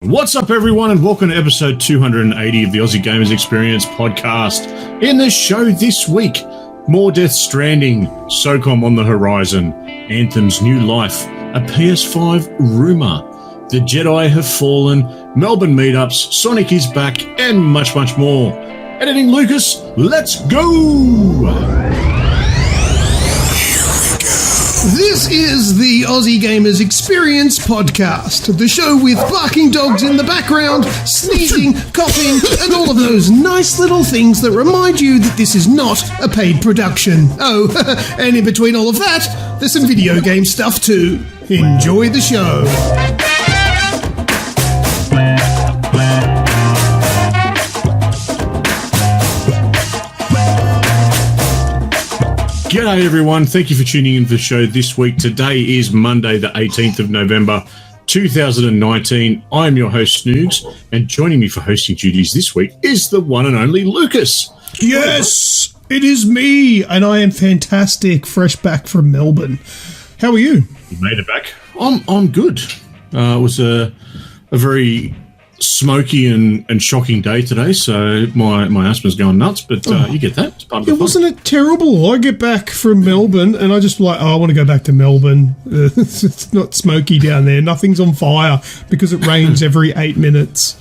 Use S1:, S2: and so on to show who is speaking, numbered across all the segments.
S1: What's up, everyone, and welcome to episode 280 of the Aussie Gamers Experience podcast. In the show this week, more Death Stranding, SOCOM on the horizon, Anthem's new life, a PS5 rumour, the Jedi have fallen, Melbourne meetups, Sonic is back, and much, much more. Editing Lucas, let's go!
S2: This is the Aussie Gamers Experience podcast, the show with barking dogs in the background, sneezing, coughing, and all of those nice little things that remind you that this is not a paid production. Oh, and in between all of that, there's some video game stuff too. Enjoy the show.
S1: G'day everyone, thank you for tuning in for the show this week. Today is Monday the 18th of November 2019. I'm your host Snoogs, and joining me for hosting duties this week is the one and only Lucas.
S2: Yes, it is me, and I am fantastic, fresh back from Melbourne. How are you?
S1: You made it back. I'm good. It was a very smoky and shocking day today, so my asthma's going nuts, but you get that. It's part of the fun.
S2: Wasn't it terrible? I get back from Melbourne and I just I want to go back to Melbourne. It's not smoky down there. Nothing's on fire because it rains every 8 minutes.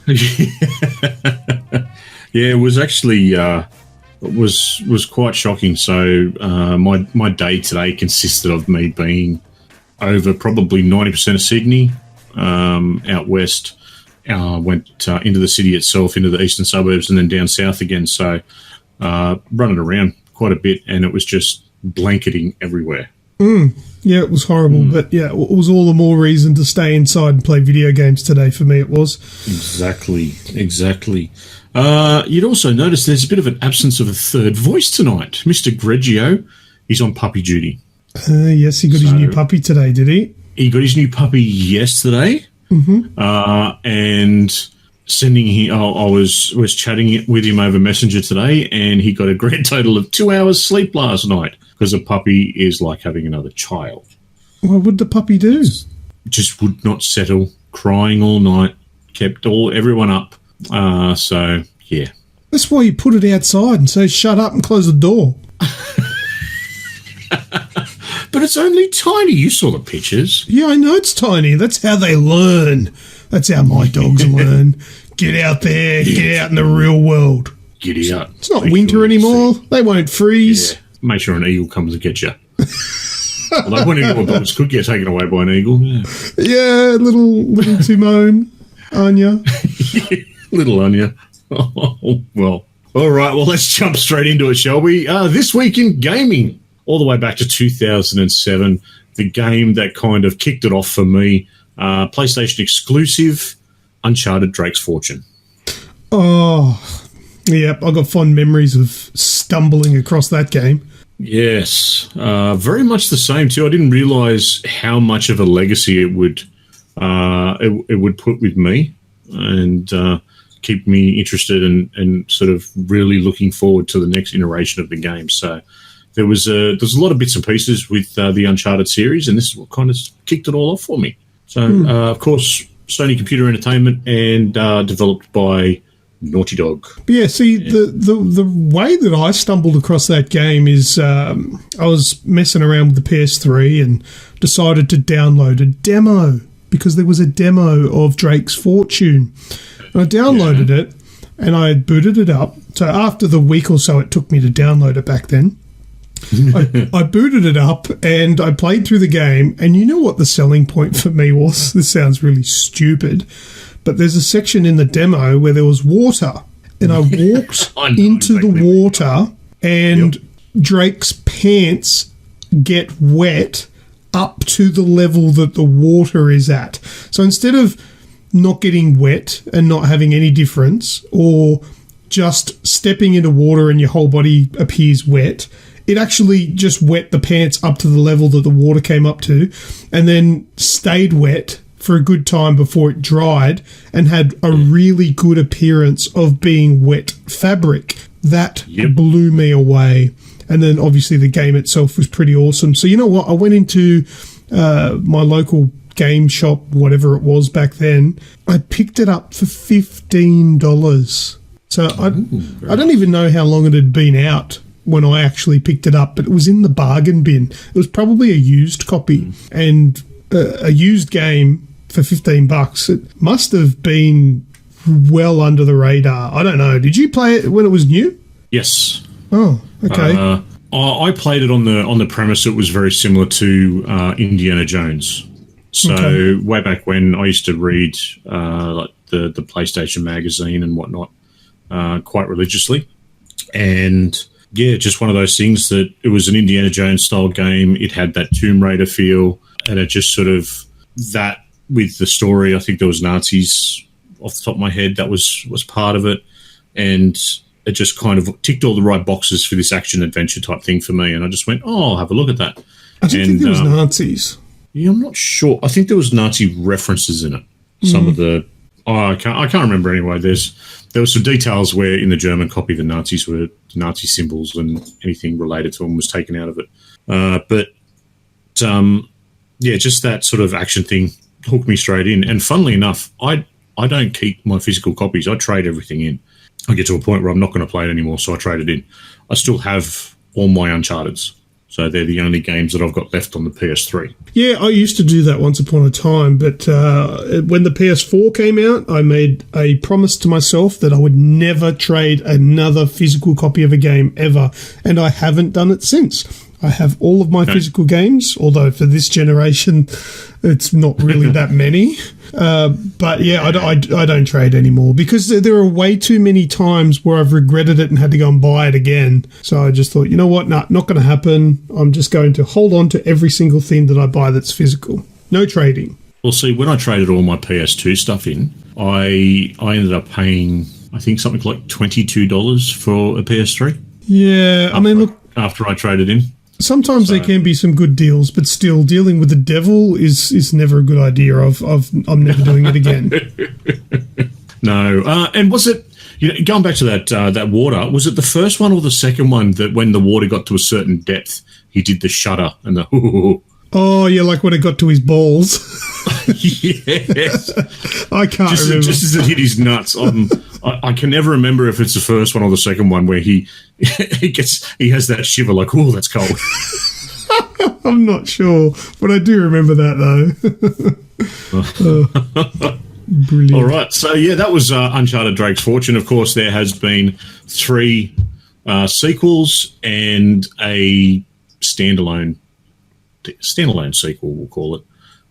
S1: Yeah, it was actually was quite shocking. So my day today consisted of me being over probably 90% of Sydney, out west. Went into the city itself, into the eastern suburbs, and then down south again. So running around quite a bit, and it was just blanketing everywhere.
S2: Yeah, it was horrible, but yeah, it was all the more reason to stay inside and play video games today for me, it was.
S1: Exactly. You'd also notice there's a bit of an absence of a third voice tonight. Mr. Grejio, he's on puppy duty.
S2: Yes, he got his new puppy today, did he?
S1: He got his new puppy yesterday. Mm-hmm. And sending him. I was chatting with him over Messenger today, and he got a grand total of 2 hours sleep last night because a puppy is like having another child.
S2: What would the puppy do?
S1: Just would not settle, crying all night, kept everyone up. So yeah,
S2: that's why you put it outside and say shut up and close the door.
S1: But it's only tiny. You saw the pictures.
S2: Yeah, I know it's tiny. That's how they learn. That's how my dogs learn. Get out there. Yeah. Get out in the real world.
S1: Get out.
S2: It's not winter anymore. They won't freeze.
S1: Yeah. Make sure an eagle comes and gets you. Although one of your dogs could get taken away by an eagle.
S2: Yeah, little Timon, Anya.
S1: Little Anya. Oh, well. All right, well, let's jump straight into it, shall we? This week in gaming. All the way back to 2007, the game that kind of kicked it off for me, PlayStation exclusive, Uncharted Drake's Fortune.
S2: Oh, yep, I got fond memories of stumbling across that game.
S1: Yes, very much the same too. I didn't realise how much of a legacy it would put with me and keep me interested and sort of really looking forward to the next iteration of the game. So there's a lot of bits and pieces with the Uncharted series, and this is what kind of kicked it all off for me. So, of course, Sony Computer Entertainment and developed by Naughty Dog.
S2: Yeah, see, the way that I stumbled across that game is I was messing around with the PS3 and decided to download a demo because there was a demo of Drake's Fortune. And I downloaded it, and I booted it up. So after the week or so it took me to download it back then, I booted it up and I played through the game, and you know what the selling point for me was? This sounds really stupid, but there's a section in the demo where there was water, and I walked into the water, and Drake's pants get wet up to the level that the water is at. So instead of not getting wet and not having any difference, or just stepping into water and your whole body appears wet, it actually just wet the pants up to the level that the water came up to, and then stayed wet for a good time before it dried and had a really good appearance of being wet fabric. That blew me away. And then obviously the game itself was pretty awesome. So you know what? I went into my local game shop, whatever it was back then. I picked it up for $15. So I don't even know how long it had been out when I actually picked it up, but it was in the bargain bin. It was probably a used copy, and a used game for $15. It must have been well under the radar. I don't know. Did you play it when it was new?
S1: Yes.
S2: Oh, okay.
S1: I played it on the premise it was very similar to Indiana Jones. So way back when, I used to read like the PlayStation magazine and whatnot quite religiously, and yeah, just one of those things that it was an Indiana Jones style game. It had that Tomb Raider feel, and it just sort of that with the story. I think there was Nazis off the top of my head that was part of it, and it just kind of ticked all the right boxes for this action adventure type thing for me. And I just went, oh, I'll have a look at that.
S2: I didn't think there was Nazis.
S1: Yeah, I'm not sure. I think there was Nazi references in it. Some of the I can't remember anyway. There were some details where in the German copy the Nazis were Nazi symbols and anything related to them was taken out of it. Yeah, just that sort of action thing hooked me straight in. And funnily enough, I don't keep my physical copies. I trade everything in. I get to a point where I'm not going to play it anymore, so I trade it in. I still have all my Uncharteds. So they're the only games that I've got left on the PS3.
S2: Yeah, I used to do that once upon a time, but when the PS4 came out, I made a promise to myself that I would never trade another physical copy of a game ever, and I haven't done it since. I have all of my physical games, although for this generation, it's not really that many. But yeah, I don't trade anymore because there are way too many times where I've regretted it and had to go and buy it again. So I just thought, you know what, not going to happen. I'm just going to hold on to every single thing that I buy that's physical. No trading.
S1: Well, see, when I traded all my PS2 stuff in, I ended up paying, I think, something like $22 for a PS3.
S2: Yeah, I mean, look,
S1: after I traded in.
S2: Sometimes there can be some good deals, but still, dealing with the devil is never a good idea. I'm never doing it again.
S1: No, and was it? Going back to that water, was it the first one or the second one that when the water got to a certain depth, he did the shudder and the?
S2: Oh yeah, like when it got to his balls.
S1: Yes,
S2: I can't remember.
S1: Just as it hit his nuts. I can never remember if it's the first one or the second one where he has that shiver like, oh, that's cold.
S2: I'm not sure, but I do remember that though. Brilliant.
S1: All right, so yeah, that was Uncharted Drake's Fortune. Of course, there has been 3 sequels and a standalone sequel, we'll call it,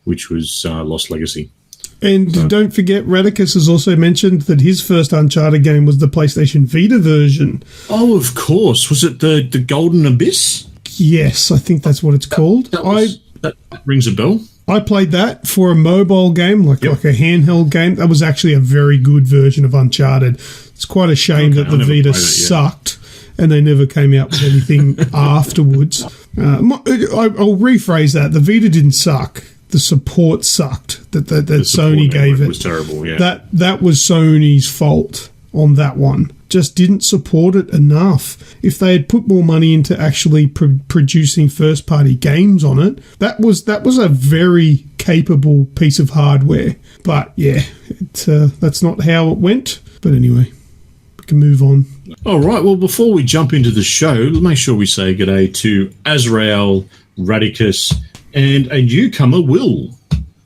S1: which was Lost Legacy.
S2: And don't forget, Radicus has also mentioned that his first Uncharted game was the PlayStation Vita version.
S1: Oh, of course. Was it the Golden Abyss?
S2: Yes, I think that's what it's called.
S1: That rings a bell.
S2: I played that for a mobile game, like a handheld game. That was actually a very good version of Uncharted. It's quite a shame that the Vita sucked and they never came out with anything afterwards. I'll rephrase that. The Vita didn't suck. The support sucked that Sony gave it.
S1: It was terrible, yeah.
S2: That was Sony's fault on that one. Just didn't support it enough. If they had put more money into actually producing first-party games on it, that was a very capable piece of hardware. But yeah, that's not how it went. But anyway, we can move on.
S1: All right. Well, before we jump into the show, let's make sure we say good day to Azrael, Radicus, and a newcomer, Will.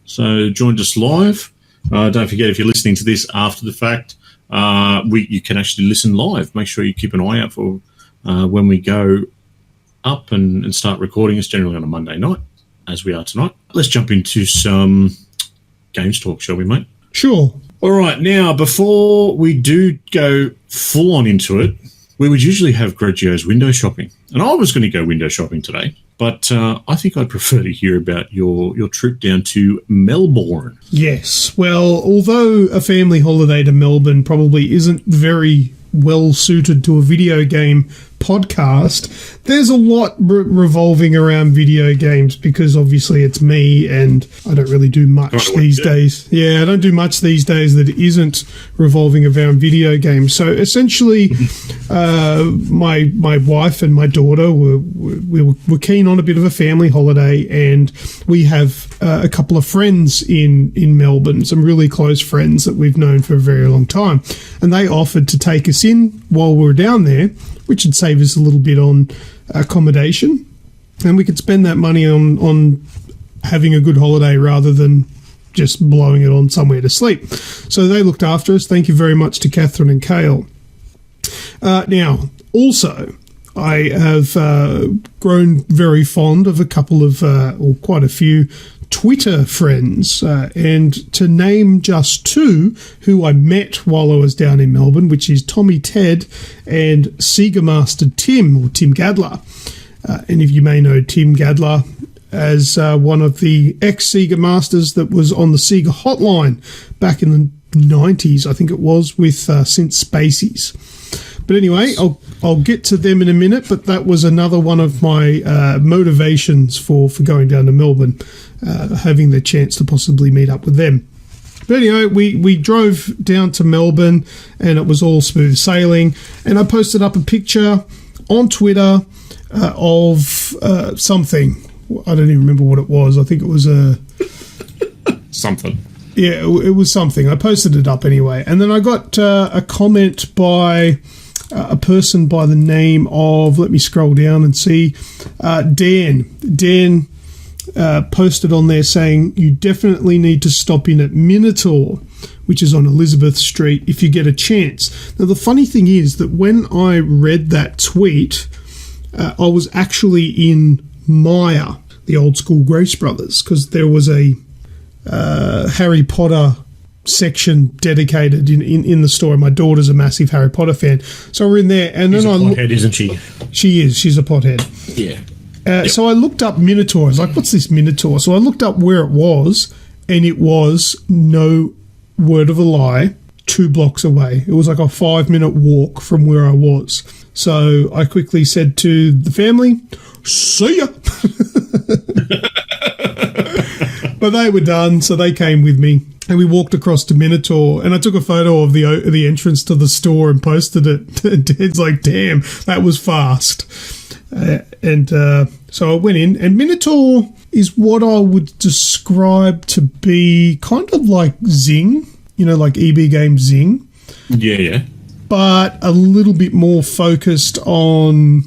S1: So joined us live. Don't forget, if you're listening to this after the fact, you can actually listen live. Make sure you keep an eye out for when we go up and start recording. It's generally on a Monday night, as we are tonight. Let's jump into some games talk, shall we, mate?
S2: Sure.
S1: All right. Now, before we do go full on into it, we would usually have Grejio's window shopping. And I was going to go window shopping today, but I think I'd prefer to hear about your trip down to Melbourne.
S2: Yes. Well, although a family holiday to Melbourne probably isn't very well suited to a video game podcast, there's a lot revolving around video games because obviously it's me and I don't really do much these days. Yeah, I don't do much these days that isn't revolving around video games. So essentially, my wife and my daughter were keen on a bit of a family holiday, and we have a couple of friends in Melbourne, some really close friends that we've known for a very long time, and they offered to take us in while we were down there, which would save us a little bit on accommodation, and we could spend that money on having a good holiday rather than just blowing it on somewhere to sleep. So they looked after us. Thank you very much to Catherine and Kale. Now, also, I have grown very fond of a couple of, or quite a few, Twitter friends, and to name just two who I met while I was down in Melbourne, which is Tommy Ted and Sega Master Tim, or Tim Gadler. And if you may know Tim Gadler as one of the ex-Sega Masters that was on the Sega hotline back in the 90s, I think it was, with Synth Spaceys. But anyway, I'll get to them in a minute, but that was another one of my motivations for going down to Melbourne, having the chance to possibly meet up with them. But anyway, we drove down to Melbourne, and it was all smooth sailing, and I posted up a picture on Twitter of something. I don't even remember what it was. I think it was
S1: something.
S2: Yeah, it was something. I posted it up anyway. And then I got a comment by a person by the name of, let me scroll down and see, Dan. Dan posted on there saying, you definitely need to stop in at Minotaur, which is on Elizabeth Street, if you get a chance. Now, the funny thing is that when I read that tweet, I was actually in Maya, the old school Grace Brothers, because there was a Harry Potter section dedicated in the store. My daughter's a massive Harry Potter fan, so we're in there. And
S1: She's
S2: then
S1: a pothead, isn't she?
S2: She is. She's a pothead.
S1: Yeah.
S2: So I looked up Minotaur. I was like, what's this Minotaur? So I looked up where it was, and it was, no word of a lie, 2 blocks away. It was like a 5-minute walk from where I was. So I quickly said to the family, see ya. But they were done, so they came with me, and we walked across to Minotaur, and I took a photo of the entrance to the store and posted it. Dad's like, damn, that was fast. So I went in, and Minotaur is what I would describe to be kind of like Zing, like EB Games Zing.
S1: Yeah.
S2: But a little bit more focused on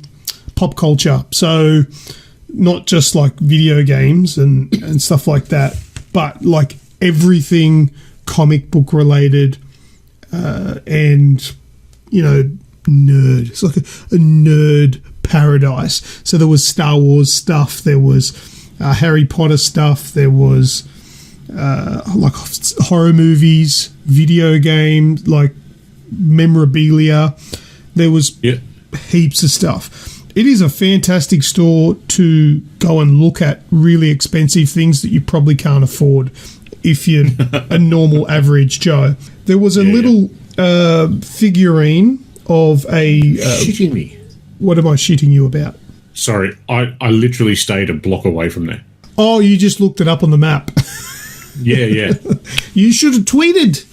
S2: pop culture. So not just like video games and stuff like that, but like everything comic book related, and nerd. It's like a nerd paradise. So there was Star Wars stuff, there was Harry Potter stuff, there was like horror movies, video games, like memorabilia. There was heaps of stuff. It is a fantastic store to go and look at really expensive things that you probably can't afford if you're a normal average Joe. There was a little figurine of a...
S1: shitting me.
S2: What am I shitting you about?
S1: Sorry, I literally stayed a block away from there.
S2: Oh, you just looked it up on the map.
S1: Yeah.
S2: You should have tweeted.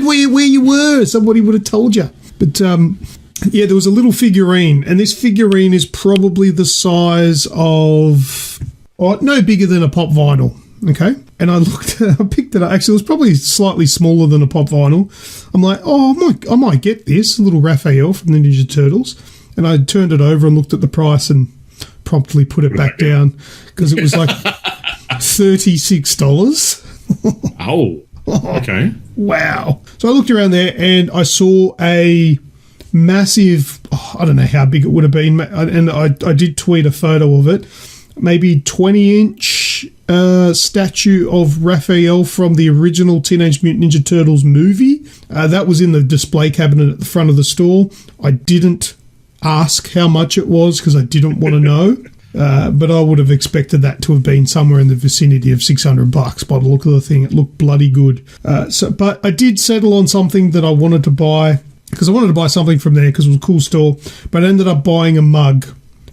S2: Where you were. Somebody would have told you. But... yeah, there was a little figurine, and this figurine is probably the size of, no bigger than a pop vinyl, okay? And I picked it up. Actually, it was probably slightly smaller than a pop vinyl. I'm like, I might get this, a little Raphael from the Ninja Turtles. And I turned it over and looked at the price and promptly put it back down because it was like $36.
S1: Oh, okay.
S2: Wow. So I looked around there and I saw a massive, I don't know how big it would have been, and I did tweet a photo of it, maybe 20-inch statue of Raphael from the original Teenage Mutant Ninja Turtles movie. That was in the display cabinet at the front of the store. I didn't ask how much it was because I didn't want to know, but I would have expected that to have been somewhere in the vicinity of $600 by the look of the thing. It looked bloody good. But I did settle on something that I wanted to buy. because I wanted to buy something from there because it was a cool store, but I ended up buying a mug.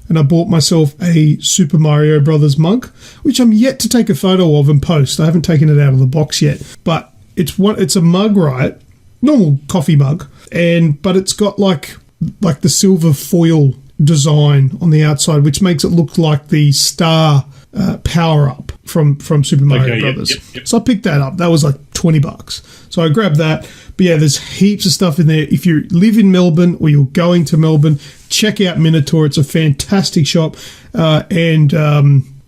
S2: And I bought myself a Super Mario Brothers mug, which I'm yet to take a photo of and post. I haven't taken it out of the box yet. But it's a mug, right? Normal coffee mug. But it's got like the silver foil design on the outside, which makes it look like the star power-up from Super Mario Brothers. Yep. So I picked that up. That was like $20. So I grabbed that. But yeah, there's heaps of stuff in there. If you live in Melbourne or you're going to Melbourne, check out Minotaur. It's a fantastic shop. And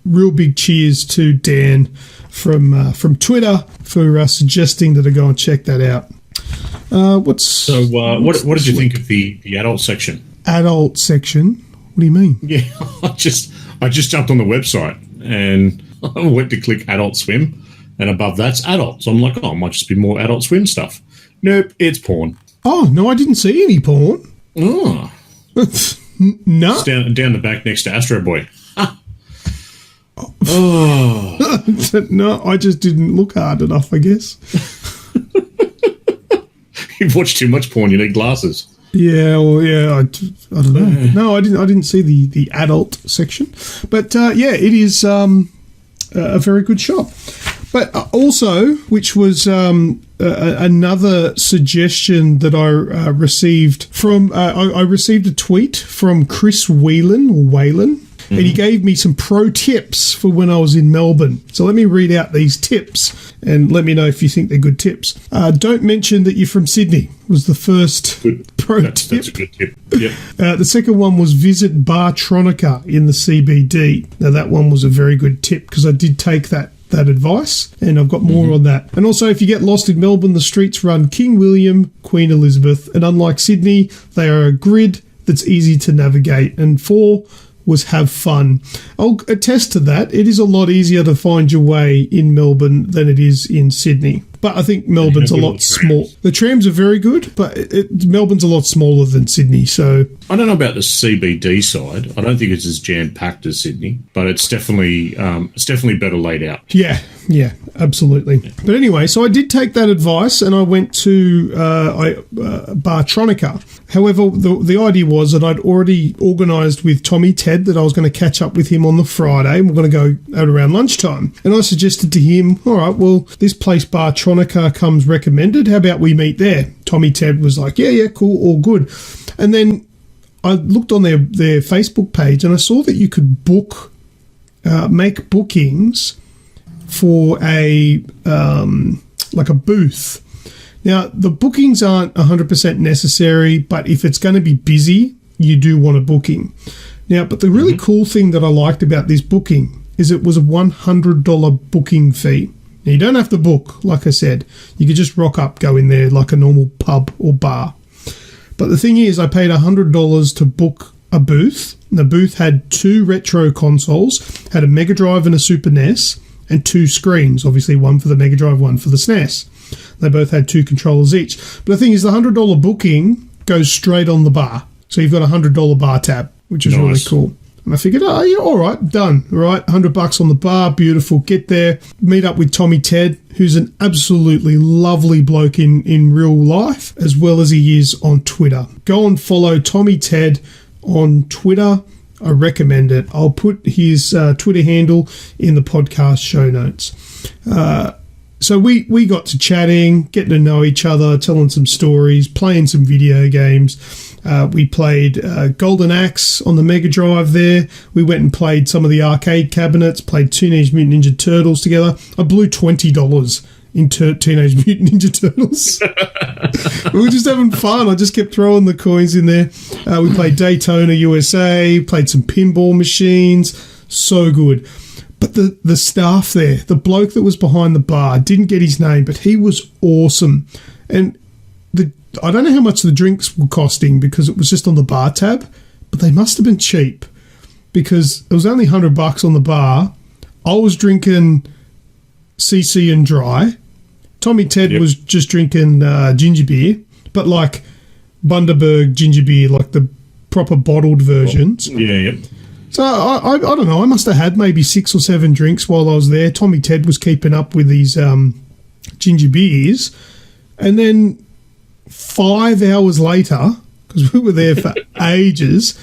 S2: real big cheers to Dan from Twitter for suggesting that I go and check that out. What
S1: did you think of the adult section?
S2: Adult section? What do you mean?
S1: Yeah, I just jumped on the website and I went to click Adult Swim, and above that's adult. So I'm like, it might just be more Adult Swim stuff. Nope, it's porn.
S2: Oh, no, I didn't see any porn.
S1: Oh.
S2: No.
S1: It's down the back next to Astro Boy. Oh.
S2: No, I just didn't look hard enough, I guess.
S1: You've watched too much porn, you need glasses.
S2: Yeah, well, yeah, I don't know. No, I didn't see the adult section. But, yeah, it is a very good shop. But also, which was another suggestion that I received from... I received a tweet from Chris Whelan, and he gave me some pro tips for when I was in Melbourne. So let me read out these tips and let me know if you think they're good tips. Don't mention that you're from Sydney was the first tip.
S1: That's a good tip. Yep.
S2: The second one was visit Bartronica in the CBD. Now, that one was a very good tip because I did take that advice, and I've got more on that. And also, if you get lost in Melbourne, the streets run King William, Queen Elizabeth, and unlike Sydney, they are a grid that's easy to navigate. And 4 was have fun. I'll attest to that. It is a lot easier to find your way in Melbourne than it is in Sydney. But I think Melbourne's a lot small. The trams are very good, but Melbourne's a lot smaller than Sydney. So
S1: I don't know about the CBD side. I don't think it's as jam-packed as Sydney, but it's definitely better laid out.
S2: Yeah, absolutely. Yeah. But anyway, so I did take that advice and I went to Bartronica. However, the idea was that I'd already organised with Tommy Ted that I was going to catch up with him on the Friday, and we're going to go out around lunchtime. And I suggested to him, all right, well, this place Bartronica comes recommended. How about we meet there? Tommy Ted was like, yeah, cool, all good. And then I looked on their Facebook page and I saw that you could make bookings for a booth. Now, the bookings aren't 100% necessary, but if it's going to be busy, you do want a booking. Now, but the really cool thing that I liked about this booking is it was a $100 booking fee. Now, you don't have to book, like I said. You could just rock up, go in there like a normal pub or bar. But the thing is, I paid $100 to book a booth. The booth had 2 retro consoles, had a Mega Drive and a Super NES, and 2 screens, obviously one for the Mega Drive, one for the SNES. They both had 2 controllers each. But the thing is, the $100 booking goes straight on the bar. So you've got a $100 bar tab, which is really cool. And I figured, all right, done. All right, $100 on the bar, beautiful. Get there, meet up with Tommy Ted, who's an absolutely lovely bloke in real life, as well as he is on Twitter. Go and follow Tommy Ted on Twitter. I recommend it. I'll put his Twitter handle in the podcast show notes. So we got to chatting, getting to know each other, telling some stories, playing some video games. We played Golden Axe on the Mega Drive there. We went and played some of the arcade cabinets, played Teenage Mutant Ninja Turtles together. I blew $20 in Teenage Mutant Ninja Turtles. We were just having fun. I just kept throwing the coins in there. We played Daytona USA, played some pinball machines. So good. But the staff there, the bloke that was behind the bar, didn't get his name, but he was awesome. And I don't know how much the drinks were costing because it was just on the bar tab, but they must have been cheap because it was only $100 on the bar. I was drinking CC and dry. Tommy Ted was just drinking ginger beer, but like Bundaberg ginger beer, like the proper bottled versions. So I don't know. I must have had maybe 6 or 7 drinks while I was there. Tommy Ted was keeping up with these ginger beers. And then 5 hours later, because we were there for ages,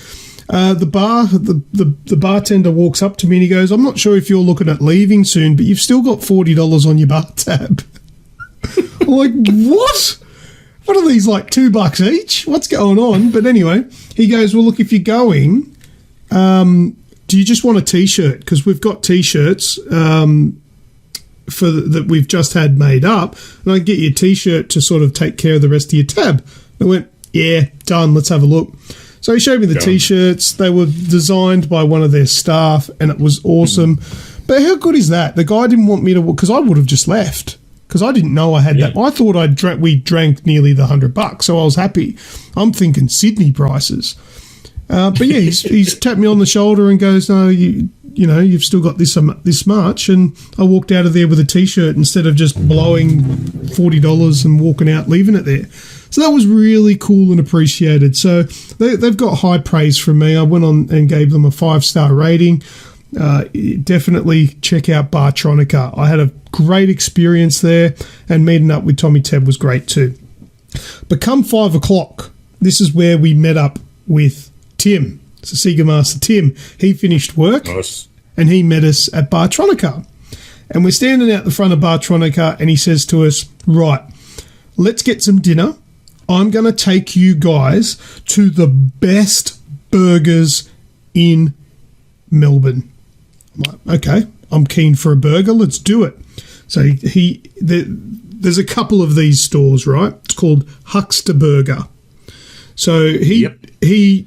S2: the bartender walks up to me and he goes, "I'm not sure if you're looking at leaving soon, but you've still got $40 on your bar tab." I'm like, what? What are these, like $2 each? What's going on? But anyway, he goes, "Well, look, if you're going, do you just want a T-shirt? Because we've got T-shirts that we've just had made up, and I can get you a T-shirt to sort of take care of the rest of your tab." I went, "Yeah, done. Let's have a look." So he showed me the T-shirts. They were designed by one of their staff, and it was awesome. But how good is that? The guy didn't want me to, because I would have just left, because I didn't know I had that. I thought we drank nearly the $100, so I was happy. I'm thinking Sydney prices. But yeah, he's tapped me on the shoulder and goes, "No, you know, you've still got this much." And I walked out of there with a T-shirt instead of just blowing $40 and walking out, leaving it there. So that was really cool and appreciated. So they've got high praise from me. I went on and gave them a 5-star rating. Definitely check out Bartronica. I had a great experience there, and meeting up with Tommy Tebb was great too. But come 5 o'clock, this is where we met up with Tim. So Sega Master Tim. He finished work.
S1: Nice.
S2: And he met us at Bartronica. And we're standing out the front of Bartronica, and he says to us, "Right, let's get some dinner. I'm going to take you guys to the best burgers in Melbourne." I'm like, "Okay, I'm keen for a burger. Let's do it." So there's a couple of these stores, right? It's called Huckster Burger. So he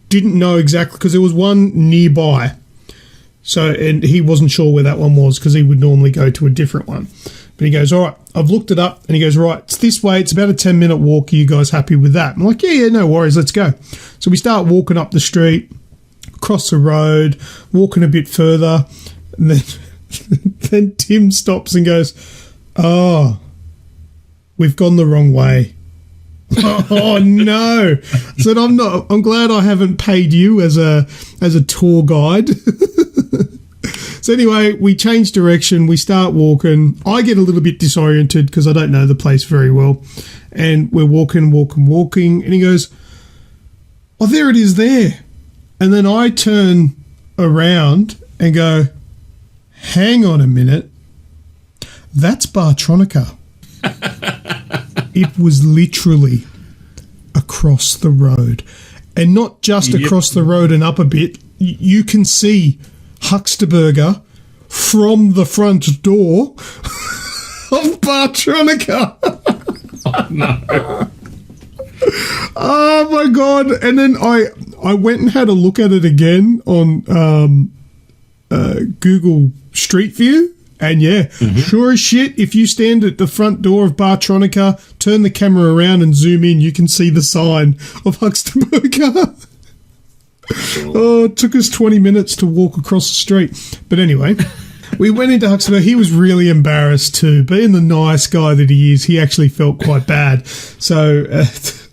S2: didn't know exactly, because there was one nearby. So, and he wasn't sure where that one was, because he would normally go to a different one. But he goes, "All right, I've looked it up." And he goes, "Right, it's this way. It's about a 10-minute walk. Are you guys happy with that?" I'm like, yeah, no worries. Let's go. So we start walking up the street, across the road, walking a bit further. And then, then Tim stops and goes, "Oh, we've gone the wrong way." Oh no! I said, I'm glad I haven't paid you as a tour guide. So anyway, we change direction. We start walking. I get a little bit disoriented because I don't know the place very well, and we're walking. And he goes, "Oh, there it is there." And then I turn around and go, "Hang on a minute, that's Bartronica." It was literally across the road, and not just across the road and up a bit. You can see Huckster Burger from the front door of Bartronica.
S1: Oh, no.
S2: Oh my God. And then I went and had a look at it again on Google Street View. And yeah, sure as shit, if you stand at the front door of Bartronica, turn the camera around and zoom in, you can see the sign of Huckster Burger. Oh, it took us 20 minutes to walk across the street. But anyway, we went into Huckster Burger. He was really embarrassed too. Being the nice guy that he is, he actually felt quite bad. So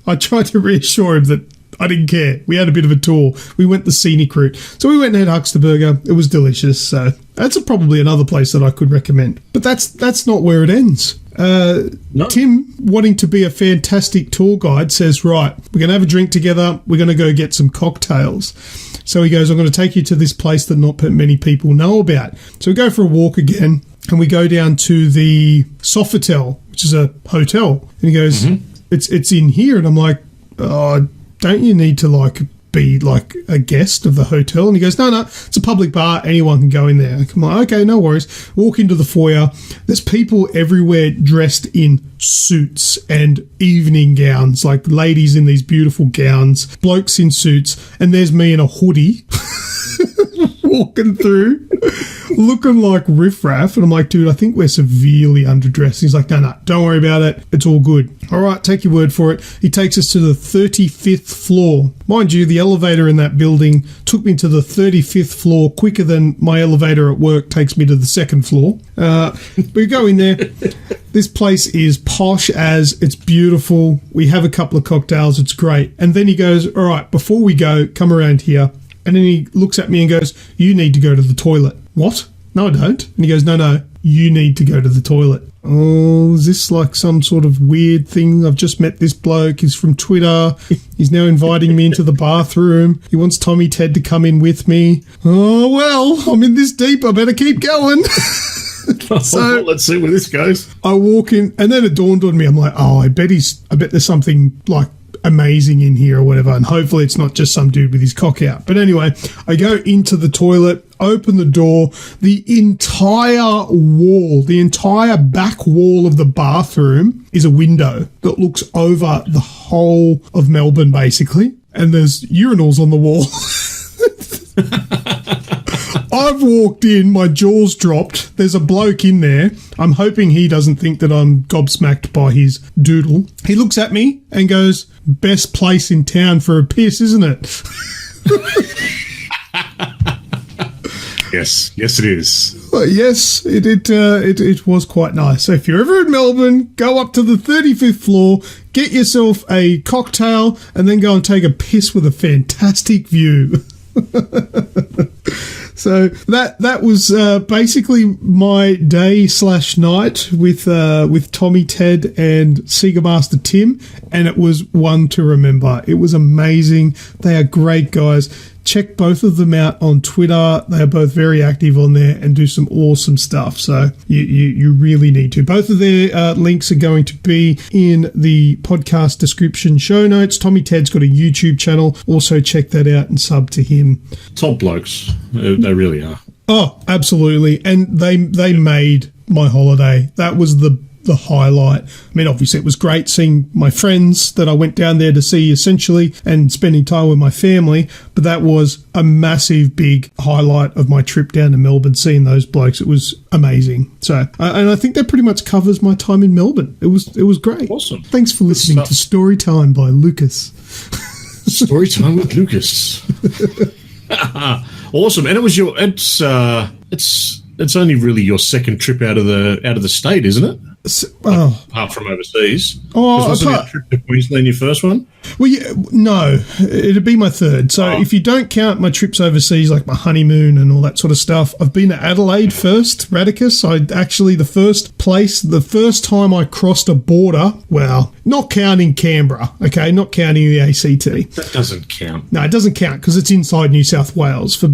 S2: I tried to reassure him that I didn't care. We had a bit of a tour. We went the scenic route. So we went and had Huckster Burger. It was delicious. So that's probably another place that I could recommend. But that's not where it ends. No. Tim, wanting to be a fantastic tour guide, says, "Right, we're going to have a drink together. We're going to go get some cocktails." So he goes, "I'm going to take you to this place that not many people know about." So we go for a walk again, and we go down to the Sofitel, which is a hotel. And he goes, it's in here. And I'm like, "Oh, don't you need to be a guest of the hotel?" And he goes, no, it's a public bar. Anyone can go in there. I'm like, okay, no worries. Walk into the foyer. There's people everywhere dressed in suits and evening gowns, like ladies in these beautiful gowns, blokes in suits. And there's me in a hoodie walking through, looking like riffraff. And I'm like, "Dude, I think we're severely underdressed." He's like, no, don't worry about it. It's all good. All right, take your word for it. He takes us to the 35th floor. Mind you, the elevator in that building took me to the 35th floor quicker than my elevator at work takes me to the second floor. We go in there. This place is posh as. It's beautiful. We have a couple of cocktails. It's great. And then he goes, "All right, before we go, come around here." And then he looks at me and goes, "You need to go to the toilet." "What? No, I don't." And he goes, no, you need to go to the toilet. oh, is this like some sort of weird thing? I've just met this bloke. He's from Twitter. He's now inviting me into the bathroom. He wants Tommy Ted to come in with me. Oh, well, I'm in this deep. I better keep going. So
S1: let's see where this goes.
S2: I walk in, and then it dawned on me. I'm like, oh, I bet there's something like amazing in here or whatever, and hopefully it's not just some dude with his cock out. But anyway, I go into the toilet, open the door, the entire back wall of the bathroom is a window that looks over the whole of Melbourne, basically, and there's urinals on the wall. I've walked in, my jaw's dropped. There's a bloke in there. I'm hoping he doesn't think that I'm gobsmacked by his doodle. He looks at me and goes, best place in town for a piss, isn't it?
S1: Yes, it is.
S2: Well, yes, it was quite nice. So if you're ever in Melbourne, go up to the 35th floor, get yourself a cocktail, and then go and take a piss with a fantastic view. So that was basically my day/night with Tommy Ted and Sega Master Tim, and it was one to remember. It was amazing. They are great guys. Check both of them out on Twitter. They are both very active on there and do some awesome stuff. So you really need to. Both of their links are going to be in the podcast description show notes. Tommy Ted's got a YouTube channel. Also check that out and sub to him.
S1: Top blokes. They really are.
S2: Oh, absolutely. And they made my holiday. That was the highlight. I mean, obviously it was great seeing my friends that I went down there to see essentially and spending time with my family, but that was a massive big highlight of my trip down to Melbourne, seeing those blokes. It was amazing. So, and I think that pretty much covers my time in Melbourne. It was great.
S1: Awesome.
S2: Thanks for listening to Storytime by Lucas.
S1: Storytime with Lucas. Awesome. And it's only really your second trip out of the state, isn't it? Apart from overseas. Wasn't your trip to Queensland your first one?
S2: Well, yeah, no, it'd be my third. So if you don't count my trips overseas, like my honeymoon and all that sort of stuff, I've been to Adelaide first, Radicus. The first time I crossed a border, well, not counting Canberra, okay, not counting the ACT.
S1: That doesn't count.
S2: No, it doesn't count because it's inside New South Wales. For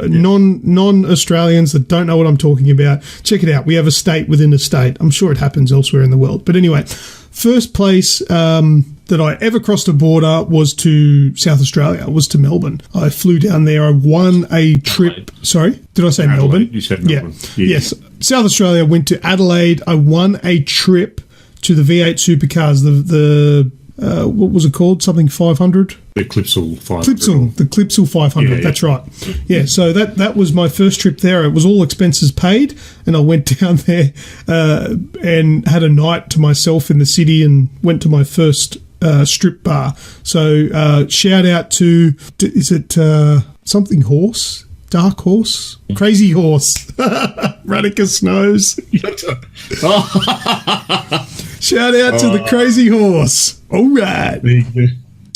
S2: non-Australians that don't know what I'm talking about, check it out. We have a state within a state. I'm sure it happens elsewhere in the world. But anyway, first place that I ever crossed a border was to South Australia, was to Melbourne. I flew down there. I won a trip.
S1: Adelaide.
S2: Sorry, did I say
S1: Adelaide.
S2: Melbourne?
S1: You said Melbourne.
S2: Yeah. Yes. South Australia, went to Adelaide. I won a trip to the V8 supercars, the what was it called? Something 500?
S1: The Clipsal 500.
S2: The Clipsal 500,
S1: yeah.
S2: That's right. Yeah, so that was my first trip there. It was all expenses paid, and I went down there and had a night to myself in the city and went to my first strip bar. So shout out to, is it something horse? Dark Horse? Crazy Horse. Radicus knows. Shout out to the Crazy Horse. All right.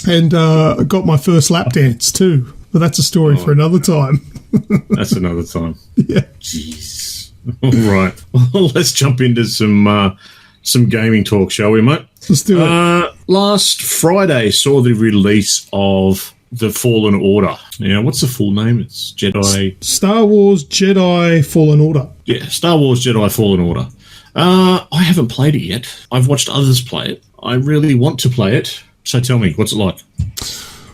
S2: And I got my first lap dance too. But that's a story for another time.
S1: That's another time.
S2: Yeah.
S1: Jeez. All right. Well, let's jump into some gaming talk, shall we, mate?
S2: Let's do it.
S1: Last Friday saw the release of The Fallen Order. Now, what's the full name? It's
S2: Star Wars Jedi Fallen Order.
S1: Yeah, Star Wars Jedi Fallen Order. I haven't played it yet. I've watched others play it. I really want to play it. So tell me, what's it like?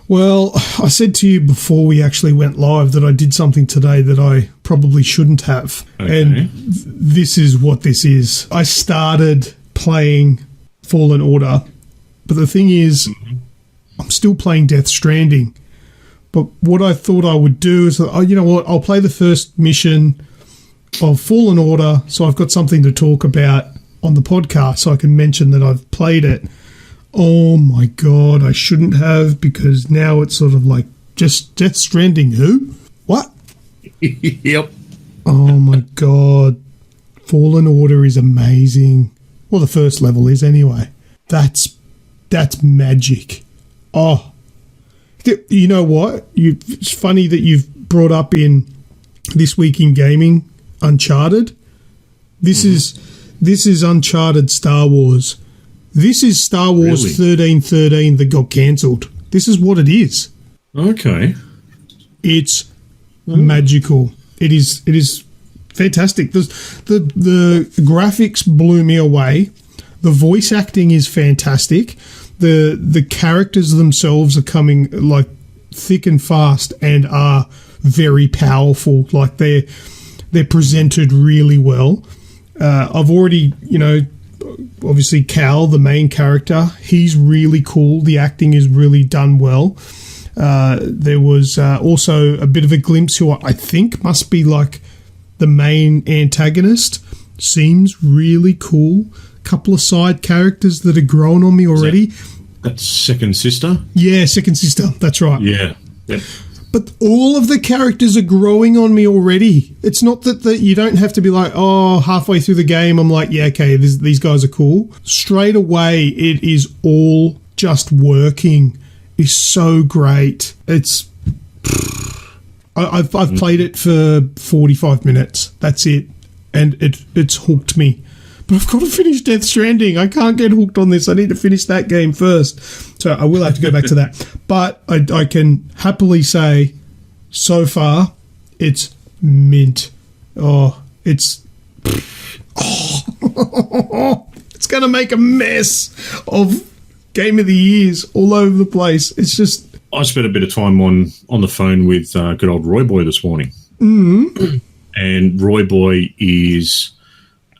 S2: Well, I said to you before we actually went live that I did something today that I probably shouldn't have. Okay. And this is what this is. I started playing Fallen Order, but the thing is, I'm still playing Death Stranding. But what I thought I would do is, you know what, I'll play the first mission of Fallen Order so I've got something to talk about on the podcast so I can mention that I've played it. Oh my God, I shouldn't have, because now it's sort of like, just Death Stranding who? What?
S1: Yep.
S2: Oh my God. Fallen Order is amazing. Well, the first level is anyway. That's magic. Oh. You know what? It's funny that you've brought up in This Week in Gaming, Uncharted. This is This is Uncharted Star Wars. This is Star Wars 1313 that got cancelled. This is what it is.
S1: Okay.
S2: It's magical. It is fantastic. The graphics blew me away. The voice acting is fantastic. The characters themselves are coming like thick and fast and are very powerful. Like they're presented really well. I've already, obviously Cal, the main character, he's really cool. The acting is really done well. There was also a bit of a glimpse who I think must be like the main antagonist. Seems really cool. Couple of side characters that are growing on me already.
S1: That's Second Sister?
S2: Yeah, Second Sister. That's right.
S1: Yeah. Yep.
S2: But all of the characters are growing on me already. It's not that you don't have to be like, oh, halfway through the game, I'm like, yeah, okay, these guys are cool. Straight away, it is all just working. It's so great. It's... I've played it for 45 minutes. That's it. And it's hooked me. But I've got to finish Death Stranding. I can't get hooked on this. I need to finish that game first. So I will have to go back to that. But I can happily say, so far, it's mint. Oh, it's... Oh, it's going to make a mess of Game of the Years all over the place. It's just...
S1: I spent a bit of time on the phone with good old Roy Boy this morning.
S2: Mm-hmm.
S1: And Roy Boy is...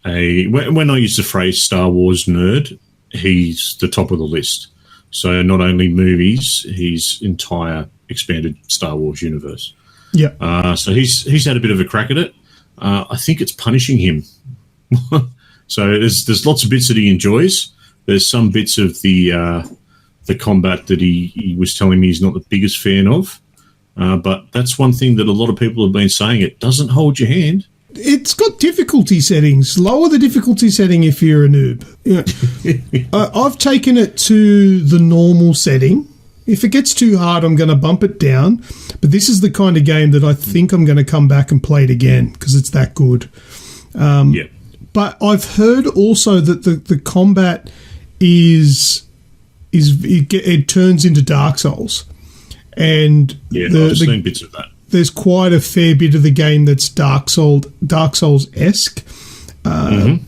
S1: when I use the phrase Star Wars nerd, he's the top of the list. So not only movies, his entire expanded Star Wars universe.
S2: Yeah.
S1: So he's had a bit of a crack at it. I think it's punishing him. So there's lots of bits that he enjoys. There's some bits of the combat that he was telling me he's not the biggest fan of. But that's one thing that a lot of people have been saying. It doesn't hold your hand.
S2: It's got difficulty settings. Lower the difficulty setting if you're a noob. I've taken it to the normal setting. If it gets too hard, I'm going to bump it down. But this is the kind of game that I think I'm going to come back and play it again because it's that good.
S1: Yeah.
S2: But I've heard also that the combat it turns into Dark Souls. And
S1: yeah, I've seen bits of that.
S2: There's quite a fair bit of the game that's Dark Souls-esque. I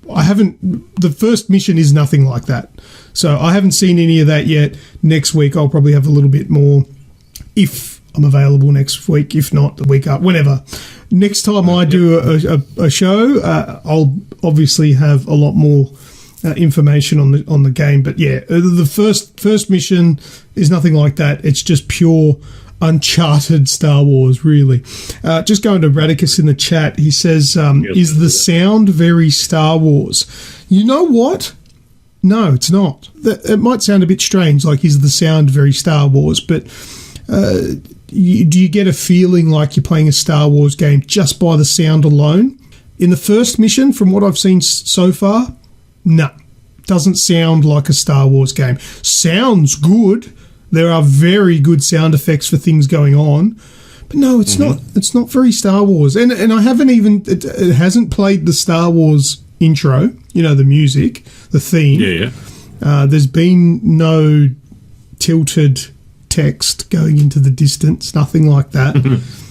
S2: haven't... The first mission is nothing like that. So I haven't seen any of that yet. Next week I'll probably have a little bit more if I'm available next week. If not, the week up, whenever. Next time I do a show, I'll obviously have a lot more information on the game. But yeah, the first mission is nothing like that. It's just pure... Uncharted Star Wars, really. Just going to Radicus in the chat, he says, is the sound very Star Wars? You know what? No, it's not. It might sound a bit strange, like is the sound very Star Wars, but do you get a feeling like you're playing a Star Wars game just by the sound alone? In the first mission, from what I've seen so far, no. Doesn't sound like a Star Wars game. Sounds good. There are very good sound effects for things going on. But no, it's not. It's not very Star Wars. And I haven't even... It hasn't played the Star Wars intro, the music, the theme.
S1: Yeah.
S2: There's been no tilted text going into the distance, nothing like that.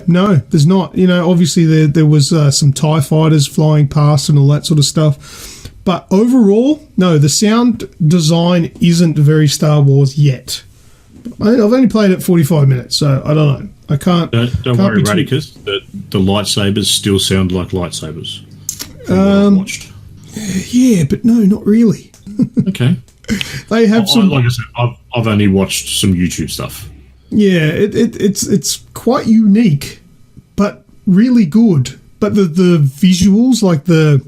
S2: No, there's not. Obviously there was some TIE fighters flying past and all that sort of stuff. But overall, no, the sound design isn't very Star Wars yet. I've only played it 45 minutes, so I don't know. I can't...
S1: Don't worry, Radicus, the lightsabers still sound like lightsabers. I've watched.
S2: Yeah, but no, not really.
S1: Okay.
S2: They have some...
S1: Like I said, I've only watched some YouTube stuff.
S2: Yeah, it's quite unique, but really good. But the visuals, like the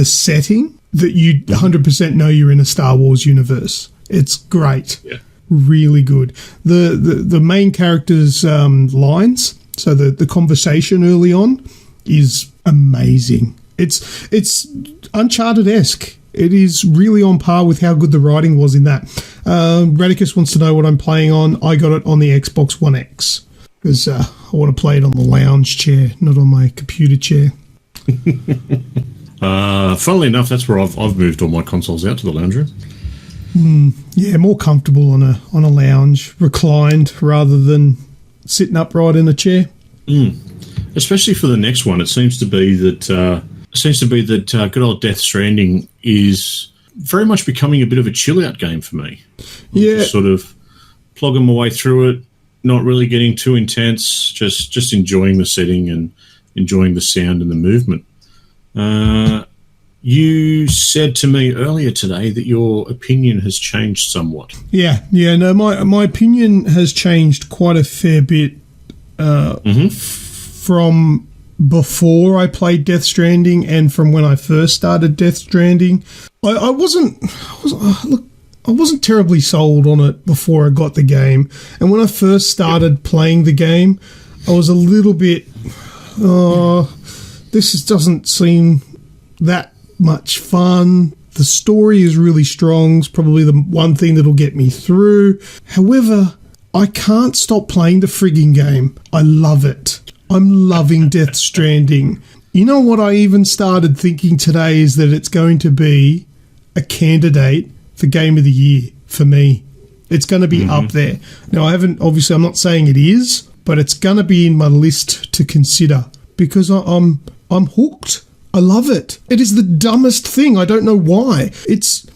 S2: setting, that you 100% know you're in a Star Wars universe. It's great.
S1: Yeah.
S2: Really good. The main character's lines, so the conversation early on is amazing. It's Uncharted-esque. It is really on par with how good the writing was in that. Radicus wants to know what I'm playing on. I got it on the Xbox One X because I want to play it on the lounge chair, not on my computer chair.
S1: Funnily enough, that's where I've moved all my consoles out to the lounge room.
S2: Yeah, more comfortable on a lounge, reclined rather than sitting upright in a chair.
S1: Especially for the next one, it seems to be that good old Death Stranding is very much becoming a bit of a chill out game for me.
S2: Yeah,
S1: just sort of plugging my way through it, not really getting too intense, just enjoying the setting and enjoying the sound and the movement. You said to me earlier today that your opinion has changed somewhat.
S2: Yeah. No, my opinion has changed quite a fair bit from before I played Death Stranding and from when I first started Death Stranding. I wasn't terribly sold on it before I got the game, and when I first started playing the game, I was a little bit, this doesn't seem that much fun. The story is really strong. It's probably the one thing that'll get me through. However, I can't stop playing the frigging game. I love it. I'm loving Death Stranding. You know what I even started thinking today is that it's going to be a candidate for Game of the Year for me. It's going to be up there. Now, obviously I'm not saying it is, but it's going to be in my list to consider because I'm hooked. I love it. It is the dumbest thing. I don't know why.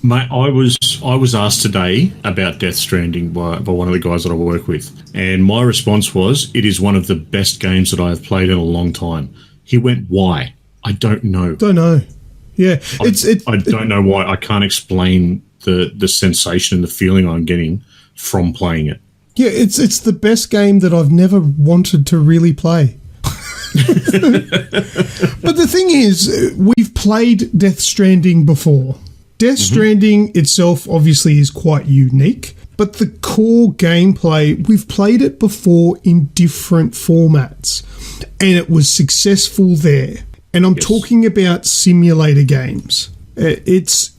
S1: Mate, I was asked today about Death Stranding by one of the guys that I work with, and my response was, it is one of the best games that I have played in a long time. He went, why? I don't know.
S2: Don't know. Yeah.
S1: I don't know why. I can't explain the sensation and the feeling I'm getting from playing it.
S2: Yeah, it's the best game that I've never wanted to really play. But the thing is, we've played Death Stranding before. Death Stranding itself obviously is quite unique, but the core gameplay, we've played it before in different formats, and it was successful there. And I'm talking about simulator games. It's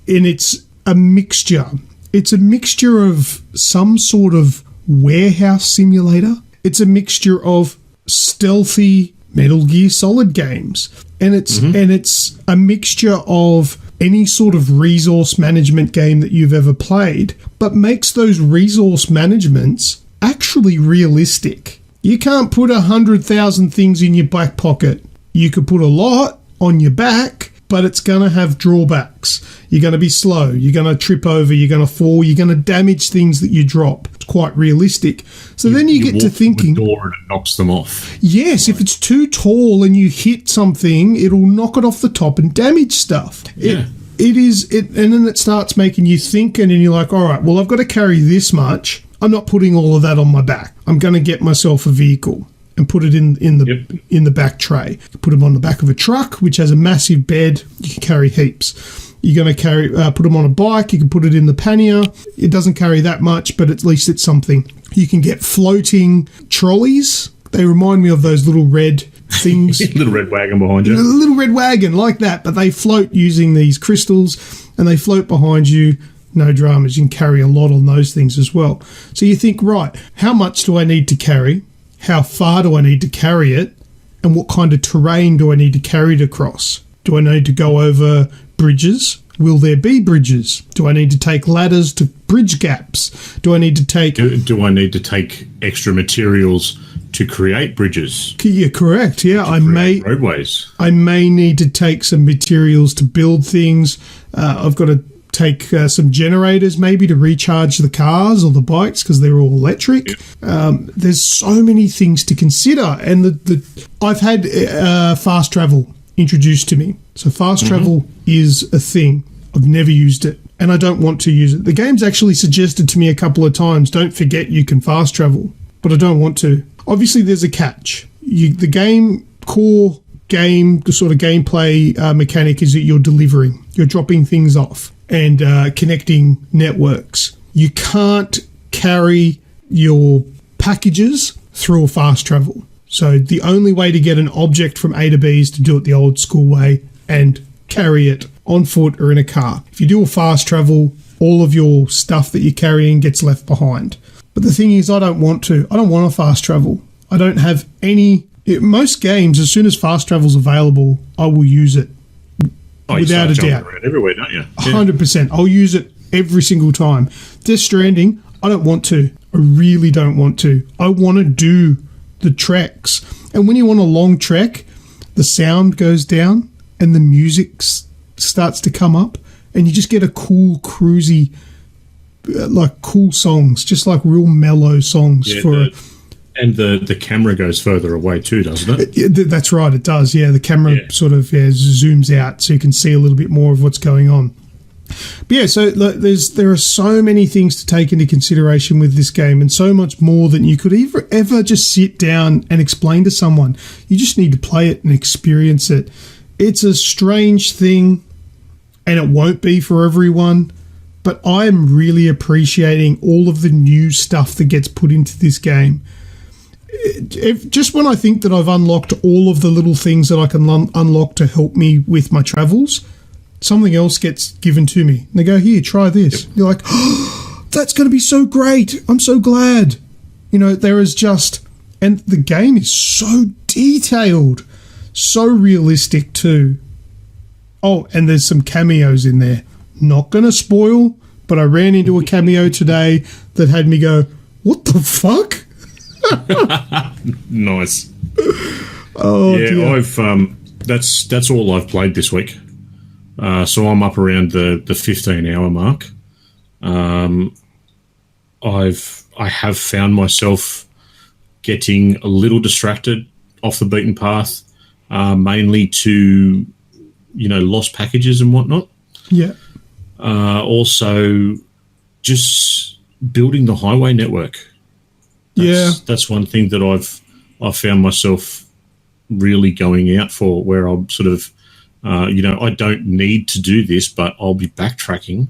S2: a mixture. It's a mixture of some sort of warehouse simulator. It's a mixture of stealthy Metal Gear Solid games, and it's a mixture of any sort of resource management game that you've ever played, but makes those resource managements actually realistic. You can't put 100,000 things in your back pocket. You could put a lot on your back, but it's going to have drawbacks. You're going to be slow. You're going to trip over. You're going to fall. You're going to damage things that you drop. It's quite realistic. So then you get to thinking,
S1: the door and it knocks them off.
S2: Yes, if it's too tall and you hit something, it'll knock it off the top and damage stuff.
S1: Yeah.
S2: And then it starts making you think, and then you're like, all right, well, I've got to carry this much. I'm not putting all of that on my back. I'm going to get myself a vehicle and put it in the back tray. Put them on the back of a truck, which has a massive bed. You can carry heaps. You're going to put them on a bike. You can put it in the pannier. It doesn't carry that much, but at least it's something. You can get floating trolleys. They remind me of those little red things.
S1: Little red wagon behind you.
S2: A little red wagon like that, but they float using these crystals, and they float behind you. No dramas. You can carry a lot on those things as well. So you think, right, how much do I need to carry? How far do I need to carry it? And what kind of terrain do I need to carry it across? Do I need to go over bridges? Will there be bridges? Do I need to take ladders to bridge gaps? Do I need to take...
S1: Do I need to take extra materials to create bridges?
S2: Yeah, correct. Yeah,
S1: roadways.
S2: I may need to take some materials to build things. I've got to take some generators maybe to recharge the cars or the bikes because they're all electric. There's so many things to consider, and I've had fast travel introduced to me. So fast travel is a thing. I've never used it, and I don't want to use it. The game's actually suggested to me a couple of times, don't forget you can fast travel, but I don't want to. Obviously there's a catch. The sort of gameplay mechanic is that you're delivering. You're dropping things off and connecting networks. You can't carry your packages through a fast travel. So the only way to get an object from A to B is to do it the old school way and carry it on foot or in a car. If you do a fast travel, all of your stuff that you're carrying gets left behind. But the thing is, I don't want to. I don't want to fast travel. I don't have any... Most games, as soon as fast travel's available, I will use it.
S1: Oh,
S2: without a doubt.
S1: Around everywhere, don't you?
S2: 100%. I'll use it every single time. Death Stranding, I don't want to. I really don't want to. I want to do the treks. And when you want a long trek, the sound goes down and the music starts to come up, and you just get a cool, cruisy, like cool songs, just like real mellow songs.
S1: And the camera goes further away too, doesn't it?
S2: That's right, it does. Yeah, the camera sort of zooms out so you can see a little bit more of what's going on. But yeah, so there are so many things to take into consideration with this game, and so much more than you could ever just sit down and explain to someone. You just need to play it and experience it. It's a strange thing, and it won't be for everyone, but I'm really appreciating all of the new stuff that gets put into this game. Just when I think that I've unlocked all of the little things that I can unlock to help me with my travels, something else gets given to me. And they go, here, try this. Yep. You're like, oh, that's going to be so great. I'm so glad. You know, there is just... And the game is so detailed, so realistic too. Oh, and there's some cameos in there. Not going to spoil, but I ran into a cameo today that had me go, what the fuck?
S1: Nice.
S2: Oh,
S1: yeah,
S2: dear.
S1: I've that's all I've played this week. So I'm up around the 15-hour mark. I have found myself getting a little distracted off the beaten path, mainly to lost packages and whatnot.
S2: Yeah.
S1: Also, just building the highway network. That's one thing that I've found myself really going out for, where I'm sort of, I don't need to do this, but I'll be backtracking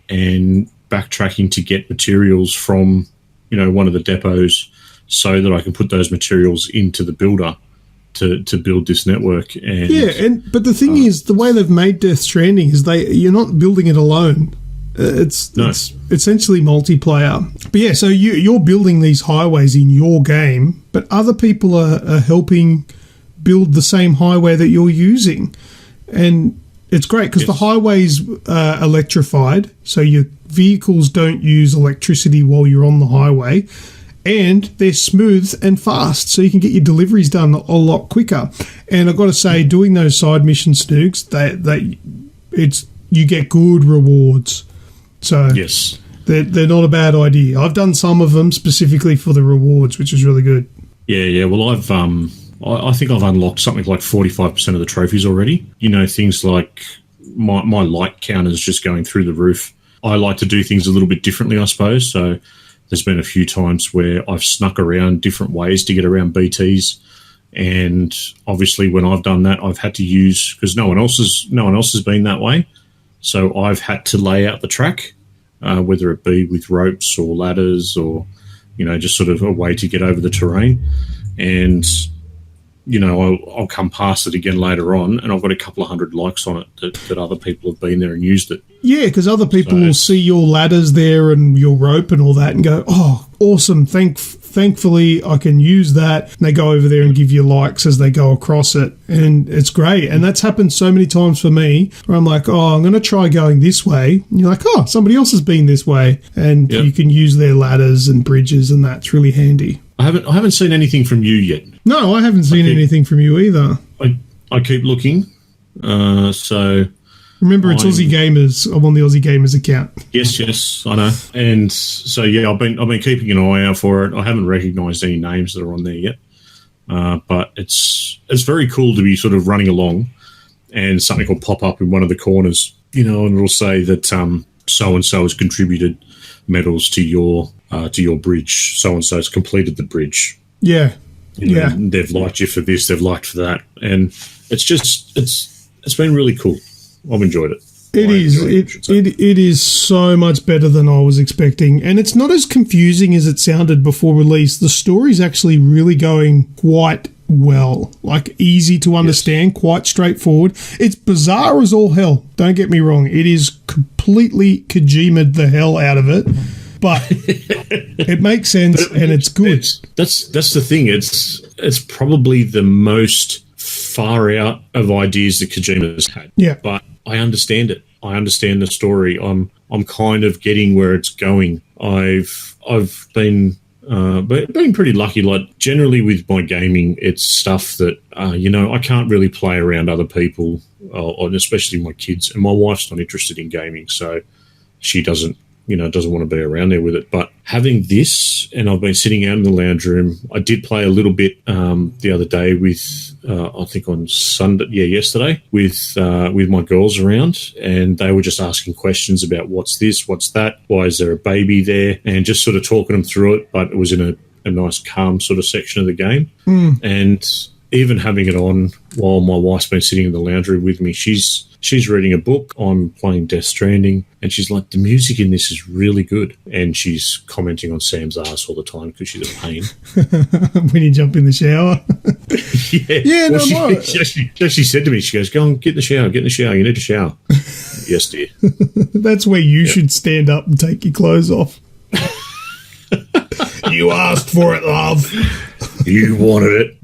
S1: to get materials from, one of the depots, so that I can put those materials into the builder to build this network. But the thing is, the way they've made Death Stranding is you're not building it alone. It's essentially multiplayer. But yeah, so you're building these highways in your game, but other people are helping build the same highway that you're using. And it's great because the highway's electrified, so your vehicles don't use electricity while you're on the highway, and they're smooth and fast, so you can get your deliveries done a lot quicker. And I've got to say, doing those side mission Snoogs, you get good rewards. So yes,
S2: they're not a bad idea. I've done some of them specifically for the rewards, which is really good.
S1: Yeah. Well, I think I've unlocked something like 45% of the trophies already. Things like my light counters just going through the roof. I like to do things a little bit differently, I suppose. So there's been a few times where I've snuck around different ways to get around BTs. And obviously when I've done that, I've had to use, because no one else has been that way. So I've had to lay out the track, whether it be with ropes or ladders or, just sort of a way to get over the terrain. And, I'll come past it again later on, and I've got a couple of hundred likes on it that other people have been there and used it. Yeah,
S2: because other people will see your ladders there and your rope and all that and go, oh, awesome, thankfully I can use that. And they go over there and give you likes as they go across it, and it's great. And that's happened so many times for me where I'm like, oh, I'm going to try going this way. And you're like, oh, somebody else has been this way. And you can use their ladders and bridges, and that's really handy.
S1: I haven't seen anything from you yet.
S2: No, I haven't seen anything from you either.
S1: I keep looking. So
S2: remember, it's Aussie Gamers. I'm on the Aussie Gamers account.
S1: Yes, I know. And so I've been keeping an eye out for it. I haven't recognised any names that are on there yet, but it's very cool to be sort of running along, and something will pop up in one of the corners, and it'll say that so and so has contributed medals to your bridge. So and so has completed the bridge.
S2: Yeah.
S1: They've liked you for this, they've liked for that, and it's been really cool. I've enjoyed it.
S2: It is so much better than I was expecting, and it's not as confusing as it sounded before release. The story's actually really going quite well, like easy to understand, quite straightforward. It's bizarre as all hell, don't get me wrong. It is completely Kojima'd the hell out of it, but it makes sense and it's good.
S1: That's the thing. It's probably the most far out of ideas that Kojima's had.
S2: Yeah.
S1: But I understand it. I understand the story. I'm kind of getting where it's going. I've been pretty lucky. Like, generally with my gaming, it's stuff that I can't really play around other people, or especially my kids. And my wife's not interested in gaming, so she doesn't want to be around there with it. But having this, and I've been sitting out in the lounge room. I did play a little bit the other day with, I think on yesterday, with my girls around, and they were just asking questions about what's this, what's that, why is there a baby there, and just sort of talking them through it. But it was in a nice, calm sort of section of the game. And even having it on while my wife's been sitting in the lounge room with me, she's reading a book. I'm playing Death Stranding, and she's like, the music in this is really good. And she's commenting on Sam's ass all the time because she's a pain.
S2: When you jump in the shower.
S1: She said to me, she goes, go on, get in the shower, you need to shower. Yes, dear.
S2: That's where you should stand up and take your clothes off. You asked for it, love.
S1: You wanted it.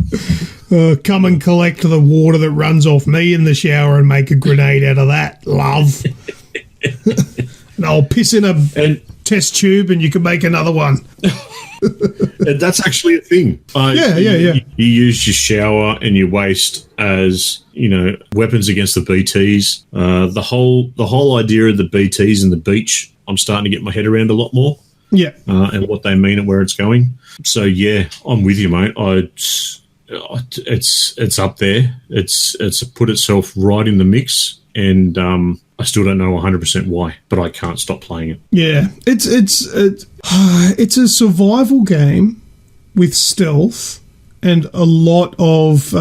S2: Come and collect the water that runs off me in the shower and make a grenade out of that, love. And I'll piss in a test tube and you can make another one.
S1: And that's actually a thing. You use your shower and your waste as, weapons against the BTs. The whole idea of the BTs and the beach, I'm starting to get my head around a lot more.
S2: Yeah.
S1: And what they mean and where it's going. So, yeah, I'm with you, mate. It's up there. It's put itself right in the mix, and I still don't know 100% why, but I can't stop playing it.
S2: Yeah, it's a survival game with stealth and a lot of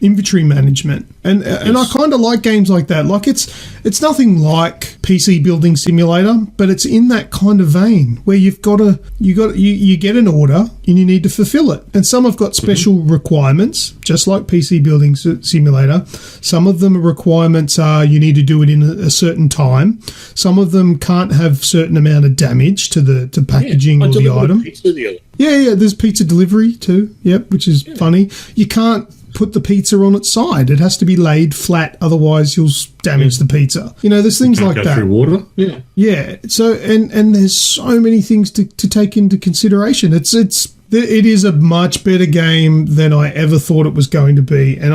S2: inventory management. And I kind of like games like that. Like, it's nothing like PC Building Simulator, but it's in that kind of vein where you get an order and you need to fulfill it. And some have got special requirements, just like PC Building Simulator. Some of them requirements are you need to do it in a certain time. Some of them can't have certain amount of damage to packaging or the item. Yeah, there's pizza delivery too. Yep, which is funny. You can't put the pizza on its side. It has to be laid flat, otherwise you'll damage the pizza. There's things like that.
S1: Through water.
S2: Yeah. So and there's so many things to take into consideration. It is a much better game than I ever thought it was going to be. And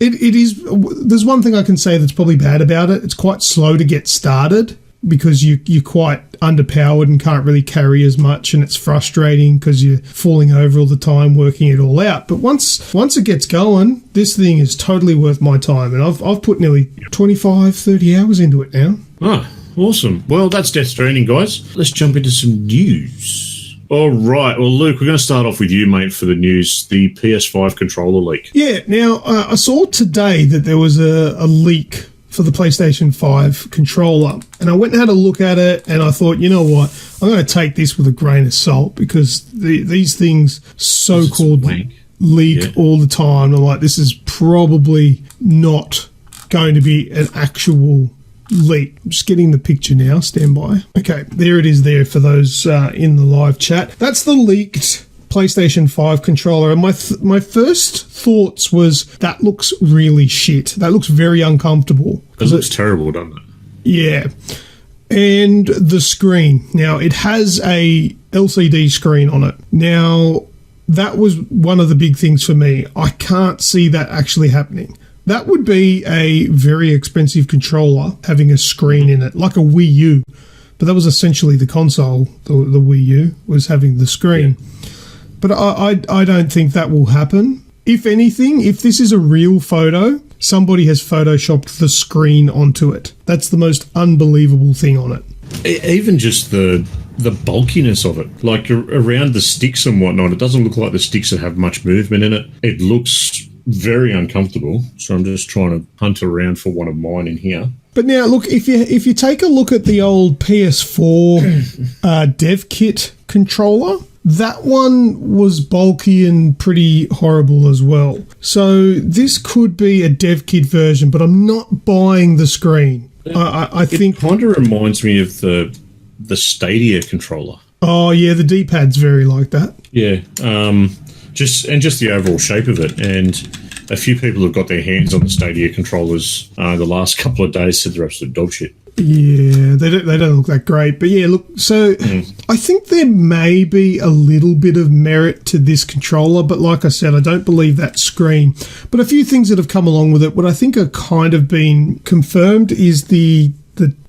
S2: it is. There's one thing I can say that's probably bad about it. It's quite slow to get started, because you're quite underpowered and can't really carry as much, and it's frustrating because you're falling over all the time working it all out. But once it gets going, this thing is totally worth my time, and I've put nearly 25, 30 hours into it now.
S1: Oh, awesome. Well, that's Death Stranding, guys. Let's jump into some news. All right. Well, Luke, we're going to start off with you, mate, for the news, the PS5 controller leak. Yeah.
S2: Now, I saw today that there was a leak for the PlayStation 5 controller, and I went and had a look at it, and I thought, you know what, I'm going to take this with a grain of salt, because these things so-called leak all the time. I'm like, this is probably not going to be an actual leak. I'm just getting the picture now, stand by. Okay, there it is there for those in the live chat. That's the leaked PlayStation 5 controller, and my first thoughts was, that looks really shit. That looks very uncomfortable.
S1: It looks terrible, doesn't it?
S2: Yeah. And the screen. Now, it has a LCD screen on it. Now, that was one of the big things for me. I can't see that actually happening. That would be a very expensive controller having a screen in it, like a Wii U. But that was essentially the console, the Wii U, was having the screen. Yeah. But I don't think that will happen. If anything, if this is a real photo, somebody has photoshopped the screen onto it. That's the most unbelievable thing on it.
S1: Even just the bulkiness of it, like around the sticks and whatnot, it doesn't look like the sticks that have much movement in it. It looks very uncomfortable. So I'm just trying to hunt around for one of mine in here.
S2: But now, look, if you take a look at the old PS4 dev kit controller, that one was bulky and pretty horrible as well. So this could be a dev kit version, but I'm not buying the screen. I think
S1: it kind of reminds me of the Stadia controller.
S2: Oh yeah, the D-pad's very like that.
S1: Yeah, just the overall shape of it, and a few people have got their hands on the Stadia controllers the last couple of days, said they're absolute dog shit.
S2: Yeah, they don't look that great. But yeah, look, so I think there may be a little bit of merit to this controller, but like I said, I don't believe that screen. But a few things that have come along with it, what I think are kind of been confirmed is the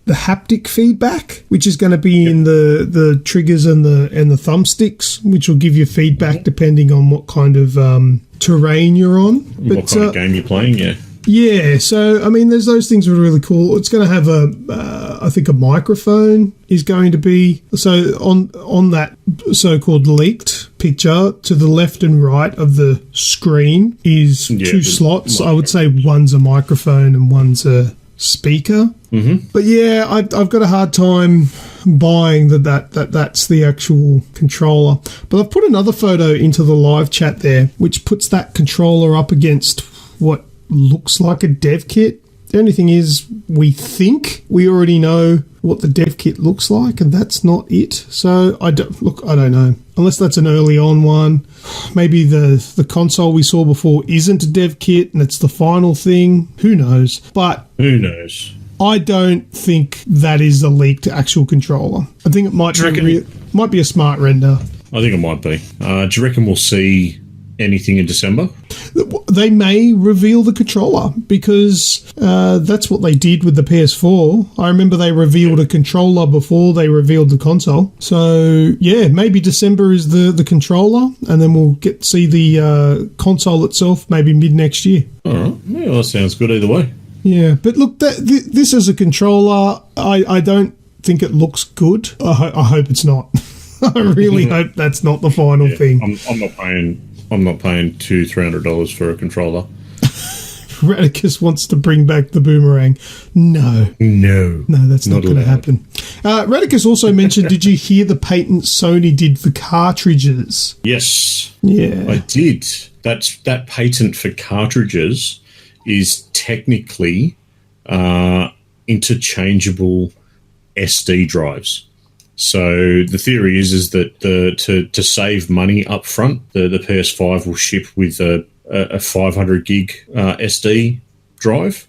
S2: haptic feedback, which is going to be in the triggers and the thumbsticks, which will give you feedback depending on what kind of terrain you're on. But,
S1: what kind of game you're playing, yeah.
S2: Yeah, so, I mean, there's those things that are really cool. It's going to have I think a microphone is going to be... So on that so-called leaked picture, to the left and right of the screen is two slots. I would say one's a microphone and one's a speaker. Mm-hmm. But yeah, I've got a hard time buying that's the actual controller. But I've put another photo into the live chat there, which puts that controller up against what looks like a dev kit. The only thing is, we think we already know what the dev kit looks like, and that's not it. So I don't know. Unless that's an early on one. Maybe the console we saw before isn't a dev kit and it's the final thing. Who knows? But who knows? I don't think that is a leaked actual controller. I think it might be a smart render.
S1: I think it might be. Do you reckon we'll see anything in December?
S2: They may reveal the controller, because that's what they did with the PS4. I remember they revealed a controller before they revealed the console. So yeah, maybe December is the controller, and then we'll see the console itself maybe mid next year.
S1: All right, yeah, well, that sounds good either way.
S2: Yeah, but look, this is a controller. I don't think it looks good. I hope it's not. I really hope that's not the final thing.
S1: I'm not paying $200-300 for a controller.
S2: Radicus wants to bring back the boomerang. No, that's not going to happen. Radicus also mentioned, did you hear the patent Sony did for cartridges?
S1: Yes.
S2: Yeah.
S1: I did. That patent for cartridges is technically interchangeable SD drives. So the theory is that to save money up front, the PS5 will ship with a 500 gig SD drive,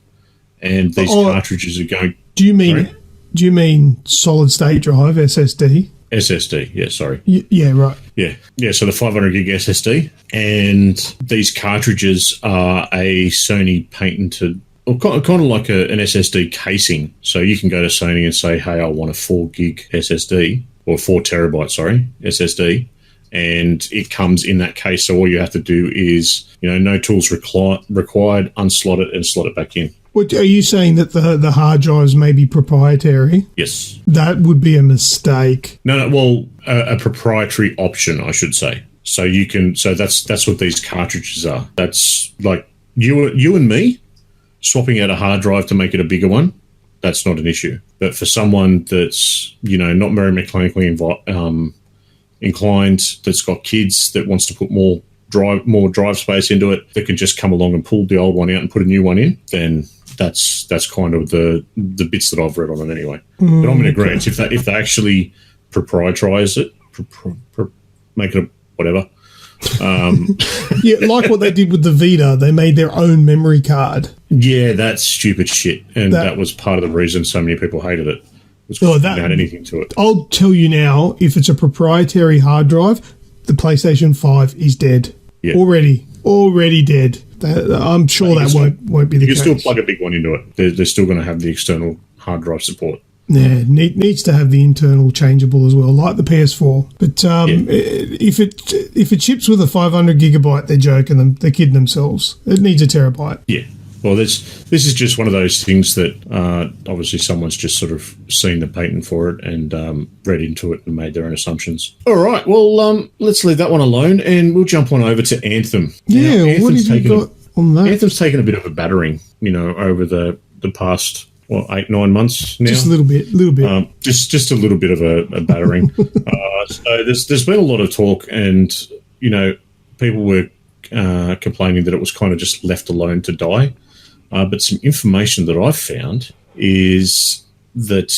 S1: and these cartridges are going.
S2: Do you mean solid state drive, SSD?
S1: SSD, yeah, sorry.
S2: Yeah, right.
S1: Yeah. So the 500 gig SSD, and these cartridges are a Sony patented. Or kind of like an SSD casing. So you can go to Sony and say, hey, I want a 4 gig SSD, or 4 terabyte, SSD. And it comes in that case. So all you have to do is, no tools required, unslot it and slot it back in.
S2: Are you saying that the hard drives may be proprietary?
S1: Yes.
S2: That would be a mistake.
S1: No, well, a proprietary option, I should say. So you can, so that's what these cartridges are. That's like you and me swapping out a hard drive to make it a bigger one, that's not an issue. But for someone that's, not very mechanically inclined, that's got kids, that wants to put more drive space into it, that can just come along and pull the old one out and put a new one in, then that's kind of the bits that I've read on it anyway. But I'm in agreement. If they actually proprietarize it, make it a whatever.
S2: Yeah, like what they did with the Vita, they made their own memory card.
S1: Yeah, that's stupid shit, and that was part of the reason so many people hated it. It didn't add anything to it.
S2: I'll tell you now, if it's a proprietary hard drive, the PlayStation 5 is dead. Yeah. Already dead. I'm sure that won't be the case.
S1: You can still plug a big one into it. They're still going to have the external hard drive support.
S2: Yeah, needs to have the internal changeable as well, like the PS4. But if it ships with a 500 gigabyte, they're joking them. They're kidding themselves. It needs a terabyte.
S1: Yeah. Well, this is just one of those things that obviously someone's just sort of seen the patent for it and read into it and made their own assumptions. All right. Well, let's leave that one alone and we'll jump on over to Anthem.
S2: Yeah.
S1: Now,
S2: what have you got on that?
S1: Anthem's taken a bit of a battering, over the past 8-9 months now.
S2: Just a little bit.
S1: Just a little bit of a battering. So there's been a lot of talk, and people were complaining that it was kind of just left alone to die. But some information that I've found is that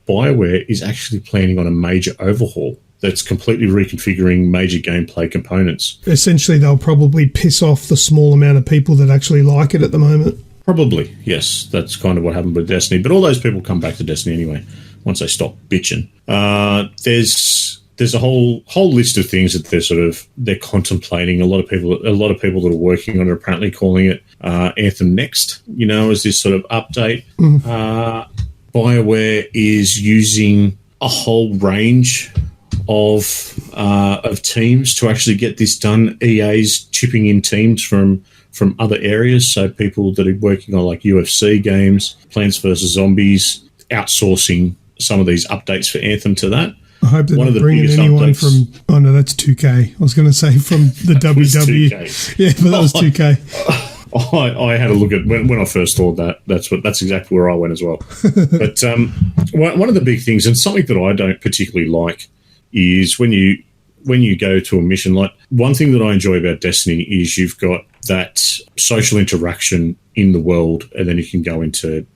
S1: BioWare is actually planning on a major overhaul that's completely reconfiguring major gameplay components.
S2: Essentially, they'll probably piss off the small amount of people that actually like it at the moment.
S1: Probably, yes. That's kind of what happened with Destiny. But all those people come back to Destiny anyway once they stop bitching. There's a whole list of things that they're contemplating. A lot of people that are working on it are apparently calling it Anthem Next. As this sort of update. BioWare is using a whole range of teams to actually get this done. EA's chipping in teams from other areas, so people that are working on like UFC games, Plants vs. Zombies, outsourcing some of these updates for Anthem to that.
S2: I hope they're not bringing anyone from... Oh, no, that's 2K. I was going to say from the WWE. Yeah, but that was 2K.
S1: I had a look at... When I first thought that, that's exactly where I went as well. But one of the big things, and something that I don't particularly like, is when you go to a mission, like one thing that I enjoy about Destiny is you've got that social interaction in the world, and then you can go into,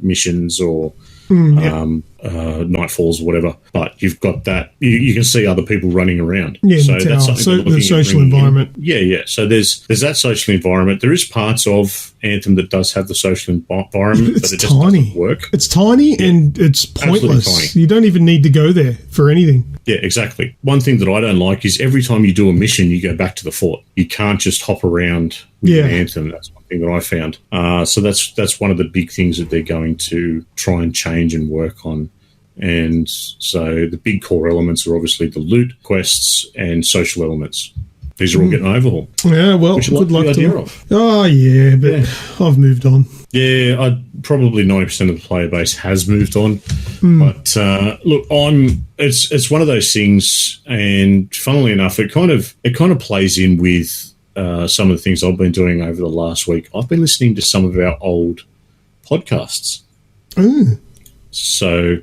S1: missions or nightfalls or whatever. But you've got that, you can see other people running around.
S2: Yeah,
S1: so that's something
S2: the social environment.
S1: Yeah. So there's that social environment. There is parts of Anthem that does have the social environment, but it just doesn't work.
S2: It's tiny and it's pointless. You don't even need to go there for anything.
S1: Yeah, exactly. One thing that I don't like is every time you do a mission, you go back to the fort. You can't just hop around with Anthem. That's one thing that I found. So that's one of the big things that they're going to try and change and work on. And so the big core elements are obviously the loot, quests, and social elements. These are all getting overhauled.
S2: Yeah, well, good luck to them. Oh, yeah, but I've moved on.
S1: Yeah, probably 90% of the player base has moved on. But look, it's one of those things, and funnily enough, it kind of plays in with some of the things I've been doing over the last week. I've been listening to some of our old podcasts. So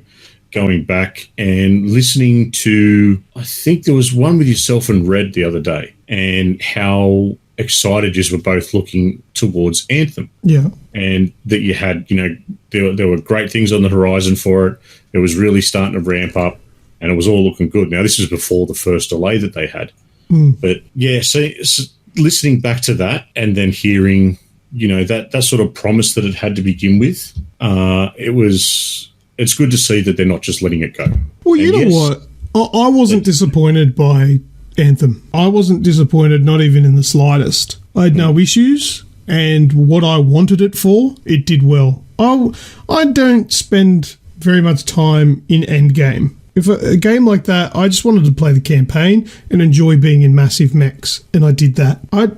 S1: going back and listening to, I think there was one with yourself and Red the other day, and how excited you were both looking towards Anthem.
S2: Yeah.
S1: And that you had, there were great things on the horizon for it. It was really starting to ramp up, and it was all looking good. Now, this was before the first delay that they had. But, yeah, so listening back to that and then hearing, that sort of promise that it had to begin with, it's good to see that they're not just letting it go.
S2: Well, you know what? I wasn't disappointed by Anthem. I wasn't disappointed, not even in the slightest. I had no issues, and what I wanted it for, it did well. I don't spend very much time in endgame. If a game like that, I just wanted to play the campaign and enjoy being in massive mechs, and I did that. I've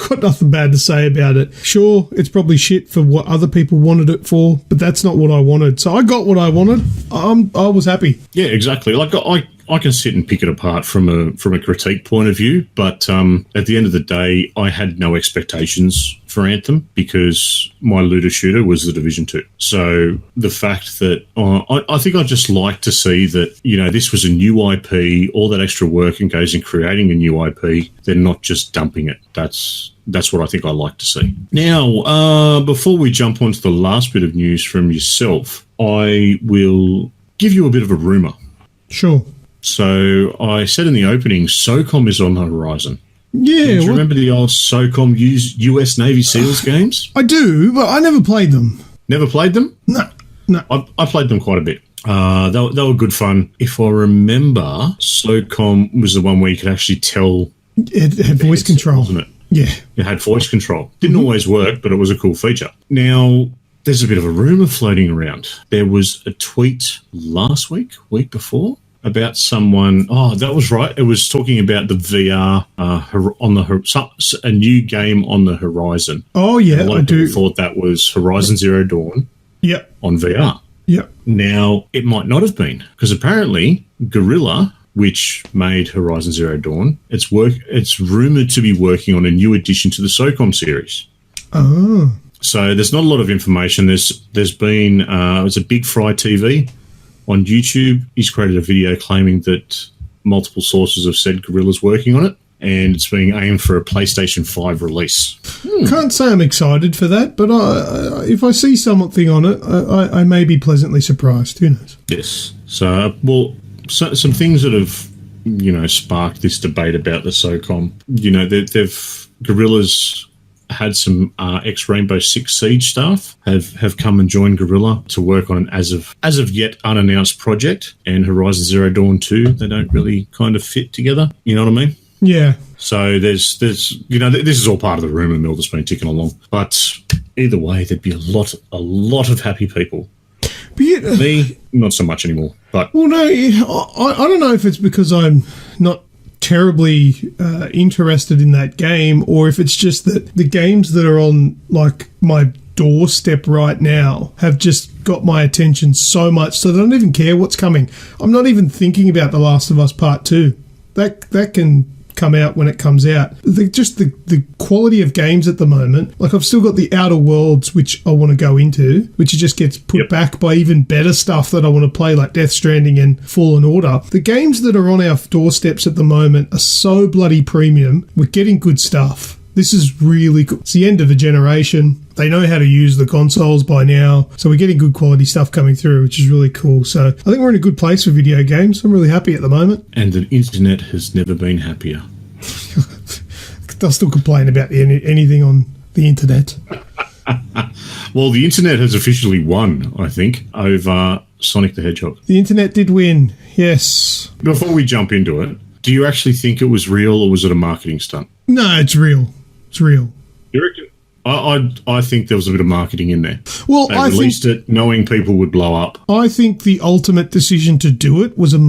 S2: got nothing bad to say about it. Sure, it's probably shit for what other people wanted it for, but that's not what I wanted. So I got what I wanted. I was happy.
S1: Yeah, exactly. Like I can sit and pick it apart from a critique point of view, but at the end of the day, I had no expectations for Anthem because my looter shooter was the Division 2. So the fact that I think I'd just like to see that, this was a new IP, all that extra work and goes in creating a new IP, they're not just dumping it. That's what I think I like to see. Now, before we jump on to the last bit of news from yourself, I will give you a bit of a rumour.
S2: Sure.
S1: So I said in the opening, SOCOM is on the horizon.
S2: Yeah.
S1: Do you remember the old SOCOM US Navy SEALs games?
S2: I do, but I never played them.
S1: Never played them?
S2: No.
S1: I played them quite a bit. They were good fun. If I remember, SOCOM was the one where you could actually tell...
S2: It had voice control.
S1: Wasn't it?
S2: Yeah.
S1: It had voice control. Didn't always work, but it was a cool feature. Now, there's a bit of a rumour floating around. There was a tweet last week before, about someone... Oh, that was right. It was talking about the VR a new game on the horizon.
S2: Oh, yeah,
S1: a lot of people thought that was Horizon Zero Dawn on VR.
S2: Yep.
S1: Now, it might not have been, because apparently Guerrilla, which made Horizon Zero Dawn, it's rumoured to be working on a new addition to the SOCOM series.
S2: Oh. So
S1: there's not a lot of information. There's been... it's a Big Fry TV on YouTube. He's created a video claiming that multiple sources have said Guerrilla's working on it, and it's being aimed for a PlayStation 5 release.
S2: Can't say I'm excited for that, but if I see something on it, I may be pleasantly surprised. Who knows?
S1: Yes. So, some things that have sparked this debate about the SOCOM. Guerrilla's had some ex-Rainbow Six Siege staff have come and joined Guerrilla to work on an as of yet unannounced project, and Horizon Zero Dawn 2, they don't really kind of fit together. You know what I mean?
S2: Yeah.
S1: So there's this is all part of the rumour mill that's been ticking along. But either way, there'd be a lot of happy people. But me, not so much anymore. But
S2: well, no, I don't know if it's because I'm not terribly interested in that game, or if it's just that the games that are on like my doorstep right now have just got my attention so much so that I don't even care what's coming. I'm not even thinking about The Last of Us Part 2. That can come out when it comes out. The quality of games at the moment, like I've still got the Outer Worlds, which I want to go into, which just gets put back by even better stuff that I want to play, like Death Stranding and Fallen Order. The games that are on our doorsteps at the moment are so bloody premium. We're getting good stuff. This is really good. It's the end of a generation. They know how to use the consoles by now, so we're getting good quality stuff coming through, which is really cool. So I think we're in a good place for video games. I'm really happy at the moment.
S1: And the internet has never been happier.
S2: They'll still complain about anything on the internet.
S1: Well, the internet has officially won, I think, over Sonic the Hedgehog.
S2: The internet did win, yes.
S1: Before we jump into it, do you actually think it was real, or was it a marketing stunt?
S2: No, it's real. It's real.
S1: You reckon? I think there was a bit of marketing in there.
S2: Well,
S1: they released it knowing people would blow up.
S2: I think the ultimate decision to do it was there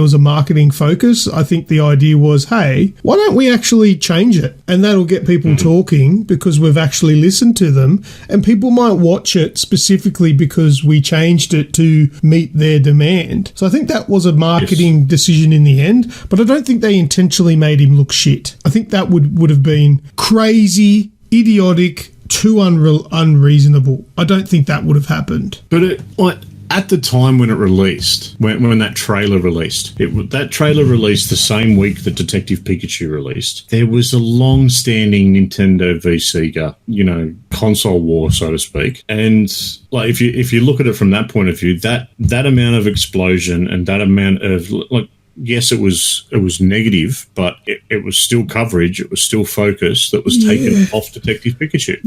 S2: was a marketing focus. I think the idea was, hey, why don't we actually change it? And that'll get people talking because we've actually listened to them, and people might watch it specifically because we changed it to meet their demand. So I think that was a marketing decision in the end, but I don't think they intentionally made him look shit. I think that would have been crazy, idiotic, too unreasonable. I don't think that would have happened.
S1: But at the time when it released, when that trailer released, that trailer released the same week that Detective Pikachu released. There was a long-standing Nintendo v Sega, console war, so to speak. And like if you look at it from that point of view, that amount of explosion and that amount of like. Yes, it was negative, but it was still coverage. It was still focus that was taken off Detective Pikachu.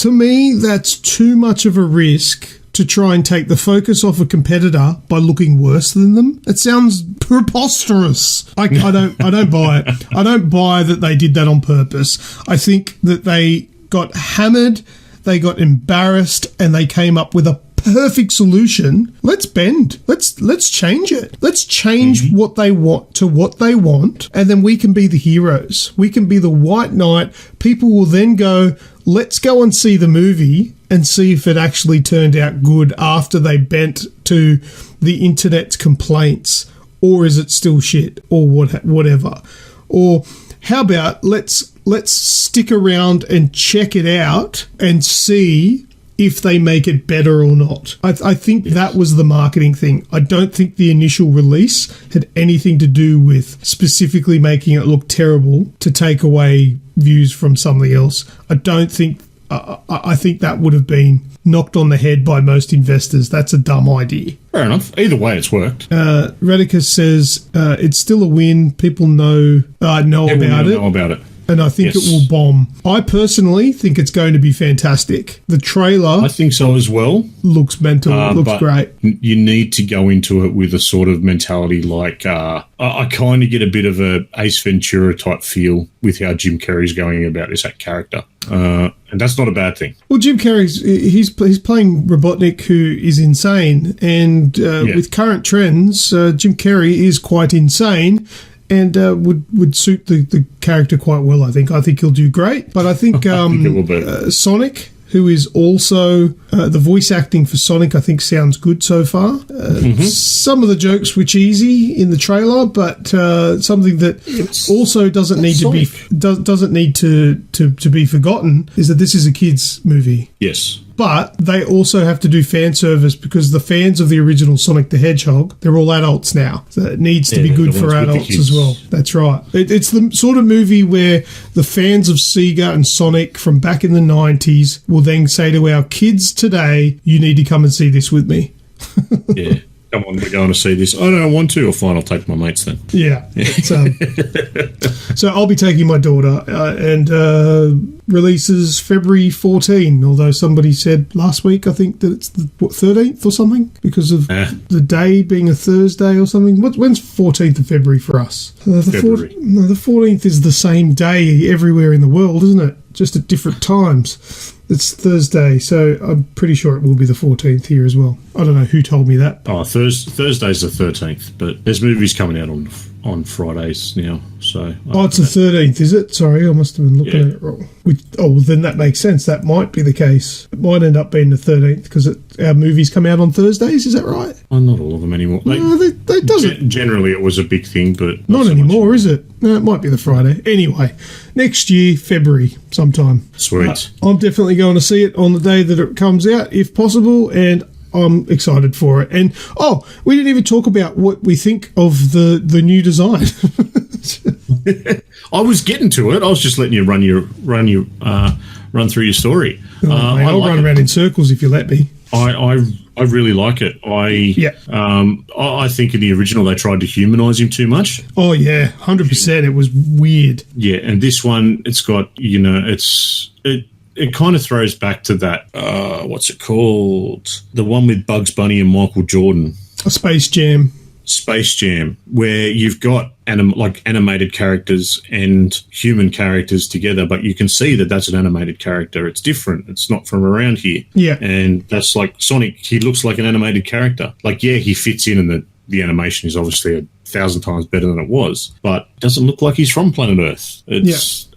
S2: To me, that's too much of a risk to try and take the focus off a competitor by looking worse than them. It sounds preposterous. I don't buy it. I don't buy that they did that on purpose. I think that they got hammered, they got embarrassed, and they came up with a perfect solution. Let's bend. Let's change it. Let's change what they want to what they want, and then we can be the heroes. We can be the white knight. People will then go, let's go and see the movie and see if it actually turned out good after they bent to the internet's complaints, or is it still shit, or whatever. Or how about let's stick around and check it out and see if they make it better or not. I think that was the marketing thing. I don't think the initial release had anything to do with specifically making it look terrible to take away views from something else. I think that would have been knocked on the head by most investors. That's a dumb idea.
S1: Fair enough. Either way, it's worked.
S2: Redicus says it's still a win. People know about it. And I think it will bomb. I personally think it's going to be fantastic. The trailer,
S1: I think so as well.
S2: Looks mental. Looks great.
S1: You need to go into it with a sort of mentality like I kind of get a bit of a Ace Ventura type feel with how Jim Carrey's going about this character. And that's not a bad thing.
S2: Well, Jim Carrey's he's playing Robotnik, who is insane, and with current trends, Jim Carrey is quite insane. And would suit the character quite well, I think. I think he'll do great. But I think, Sonic, who is also the voice acting for Sonic, I think sounds good so far. Some of the jokes were cheesy in the trailer, but something that also doesn't need to be forgotten is that this is a kids' movie.
S1: Yes.
S2: But they also have to do fan service because the fans of the original Sonic the Hedgehog, they're all adults now. So it needs to be good for adults as well. That's right. It's the sort of movie where the fans of Sega and Sonic from back in the 90s will then say to our kids today, you need to come and see this with me.
S1: Yeah. come on, we're going to see this. I don't want to. Or fine, I'll take my mates then.
S2: Yeah. So I'll be taking my daughter, and releases February 14, although somebody said last week, I think, that it's the 13th or something, because of the day being a Thursday or something. When's 14th of February for us?
S1: February.
S2: The 14th is the same day everywhere in the world, isn't it? Just at different times. It's Thursday, so I'm pretty sure it will be the 14th here as well. I don't know who told me that.
S1: Oh, Thursday's the 13th, but there's movies coming out on Fridays now. So
S2: it's the 13th, is it? Sorry, I must have been looking at it wrong. Well, then that makes sense. That might be the case. It might end up being the 13th because our movies come out on Thursdays. Is that right?
S1: Well, not all of them anymore.
S2: No, they doesn't.
S1: Generally, it was a big thing, but
S2: not
S1: so
S2: anymore, is it? No, it might be the Friday. Anyway, next year, February, sometime.
S1: Sweet.
S2: I'm definitely going to see it on the day that it comes out, if possible, and I'm excited for it. And we didn't even talk about what we think of the new design.
S1: I was getting to it. I was just letting you run through your story.
S2: I'll run around in circles if you let me.
S1: I really like it. I think in the original they tried to humanise him too much.
S2: Oh yeah, 100%. It was weird.
S1: Yeah, and this one, it's got it kind of throws back to that. What's it called? The one with Bugs Bunny and Michael Jordan.
S2: A Space Jam.
S1: Space Jam, where you've got animated characters and human characters together, but you can see that that's an animated character. It's different. It's not from around here.
S2: Yeah.
S1: And that's like Sonic. He looks like an animated character. Like, yeah, he fits in, and the animation is obviously 1,000 times better than it was, but it doesn't look like he's from planet Earth.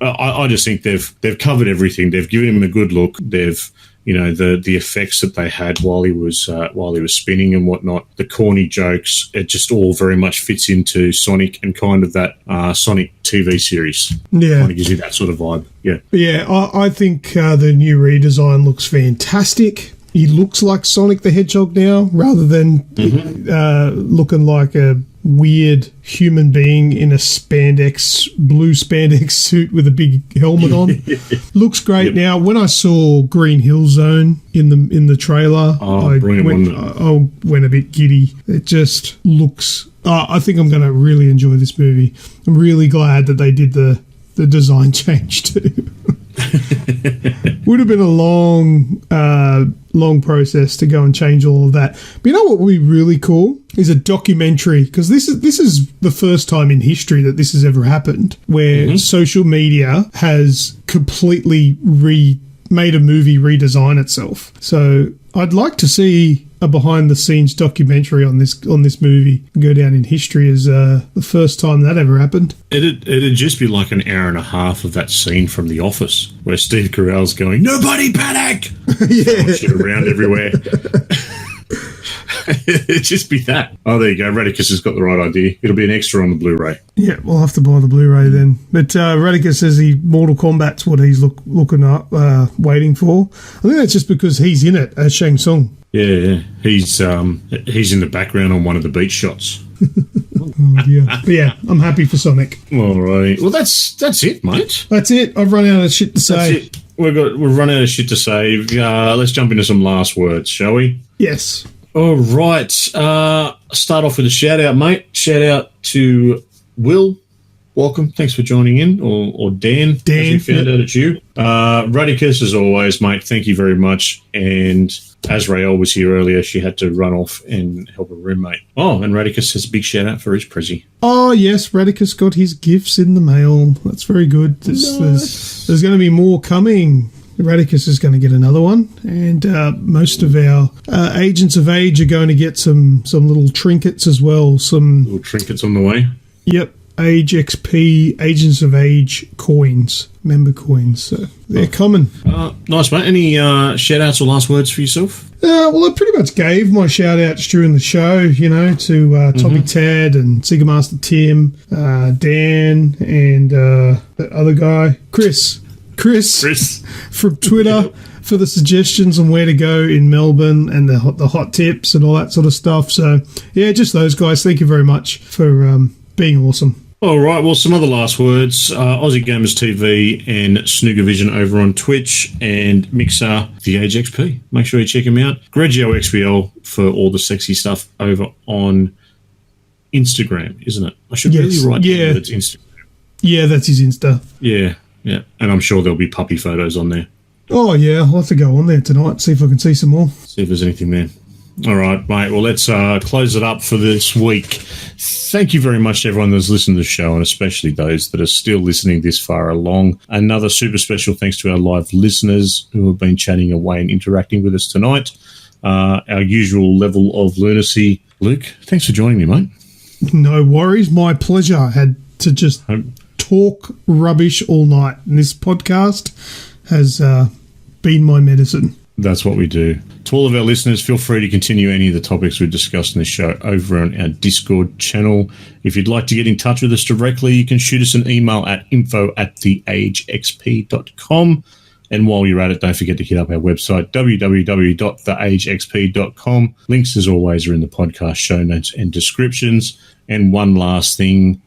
S1: I just think they've covered everything. They've given him a good look. They've the effects that they had while he was spinning and whatnot, the corny jokes, it just all very much fits into Sonic and kind of that Sonic TV series.
S2: Yeah,
S1: kind of gives you that sort of vibe.
S2: Yeah. I think the new redesign looks fantastic. He looks like Sonic the Hedgehog now, rather than looking like a weird human being in a blue spandex suit with a big helmet on. Looks great. Now, when I saw Green Hill Zone in the trailer, I went a bit giddy. It just looks... I think I'm going to really enjoy this movie. I'm really glad that they did the design change too. Would have been a long process to go and change all of that. But you know what would be really cool is a documentary, because this is the first time in history that this has ever happened, where social media has completely made a movie redesign itself. So I'd like to see a behind-the-scenes documentary on this movie go down in history as the first time that ever happened.
S1: It'd just be like an hour and a half of that scene from The Office where Steve Carell's going, "Nobody panic!"
S2: Yeah,
S1: shit around everywhere. It'd just be that. Oh, there you go. Radicus has got the right idea. It'll be an extra on the Blu-ray.
S2: Yeah, we'll have to buy the Blu-ray then. But Radicus says Mortal Kombat's what he's looking up, waiting for. I think that's just because he's in it as Shang Tsung.
S1: Yeah. He's in the background on one of the beach shots.
S2: Oh, dear. But yeah, I'm happy for Sonic.
S1: All right. Well, that's it, mate.
S2: That's it. I've run out of shit to say.
S1: That's it. We've run out of shit to say. Let's jump into some last words, shall we?
S2: Yes.
S1: All right. Start off with a shout out, mate. Shout out to Will. Welcome. Thanks for joining in. Or Dan. As we found out it's you. Radicus, as always, mate. Thank you very much. And as Rael was here earlier, she had to run off and help her roommate. Oh, and Radicus has a big shout out for his Prezi.
S2: Oh, yes. Radicus got his gifts in the mail. That's very good. There's going to be more coming. Radicus is going to get another one, and most of our Agents of Age are going to get some little trinkets as well. Some
S1: little trinkets on the way.
S2: Yep, Age XP Agents of Age coins, member coins. So they're coming.
S1: Nice, mate. Any shout-outs or last words for yourself?
S2: Well, I pretty much gave my shout-outs during the show, to Tommy Tad and Sega Master Tim, Dan, and the other guy, Chris from Twitter for the suggestions on where to go in Melbourne and the hot tips and all that sort of stuff. So, yeah, just those guys. Thank you very much for being awesome.
S1: All right, well, some other last words. Aussie Gamers TV and Snooger Vision over on Twitch, and Mixer, The Age XP. Make sure you check him out. Grejio XBL for all the sexy stuff over on Instagram, isn't it? I should really write that it's Instagram.
S2: Yeah, that's his Insta.
S1: Yeah. And I'm sure there'll be puppy photos on there.
S2: Oh, yeah, I'll have to go on there tonight, see if I can see some more.
S1: See if there's anything there. All right, mate. Well, let's close it up for this week. Thank you very much to everyone that's listened to the show, and especially those that are still listening this far along. Another super special thanks to our live listeners who have been chatting away and interacting with us tonight. Our usual level of lunacy. Luke, thanks for joining me, mate.
S2: No worries. My pleasure. I had to just talk rubbish all night, and this podcast has been my medicine.
S1: That's what we do. To all of our listeners, feel free to continue any of the topics we've discussed in this show over on our Discord channel. If you'd like to get in touch with us directly, you can shoot us an email at info@theagexp.com. And while you're at it, don't forget to hit up our website, www.theagexp.com. Links, as always, are in the podcast show notes and descriptions. And one last thing,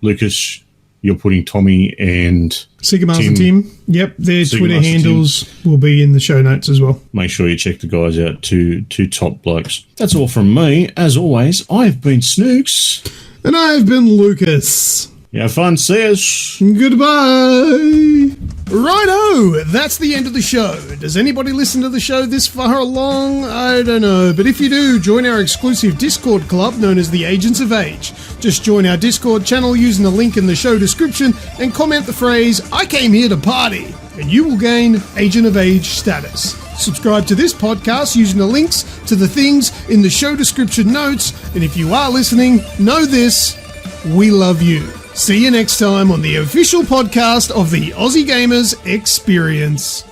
S1: Lucas, you're putting Tommy and
S2: Sigama's Tim. Yep, their Twitter handles will be in the show notes as well.
S1: Make sure you check the guys out, two top blokes. That's all from me. As always, I've been Snoogs.
S2: And I've been Lucas.
S1: You have fun. See us.
S2: Goodbye. Righto, that's the end of the show. Does anybody listen to the show this far along? I don't know, but if you do, join our exclusive Discord club known as the Agents of Age. Just join our Discord channel using the link in the show description and comment the phrase, "I came here to party," and you will gain Agent of Age status. Subscribe to this podcast using the links to the things in the show description notes, and if you are listening, know this, we love you. See you next time on the official podcast of the Aussie Gamers Experience.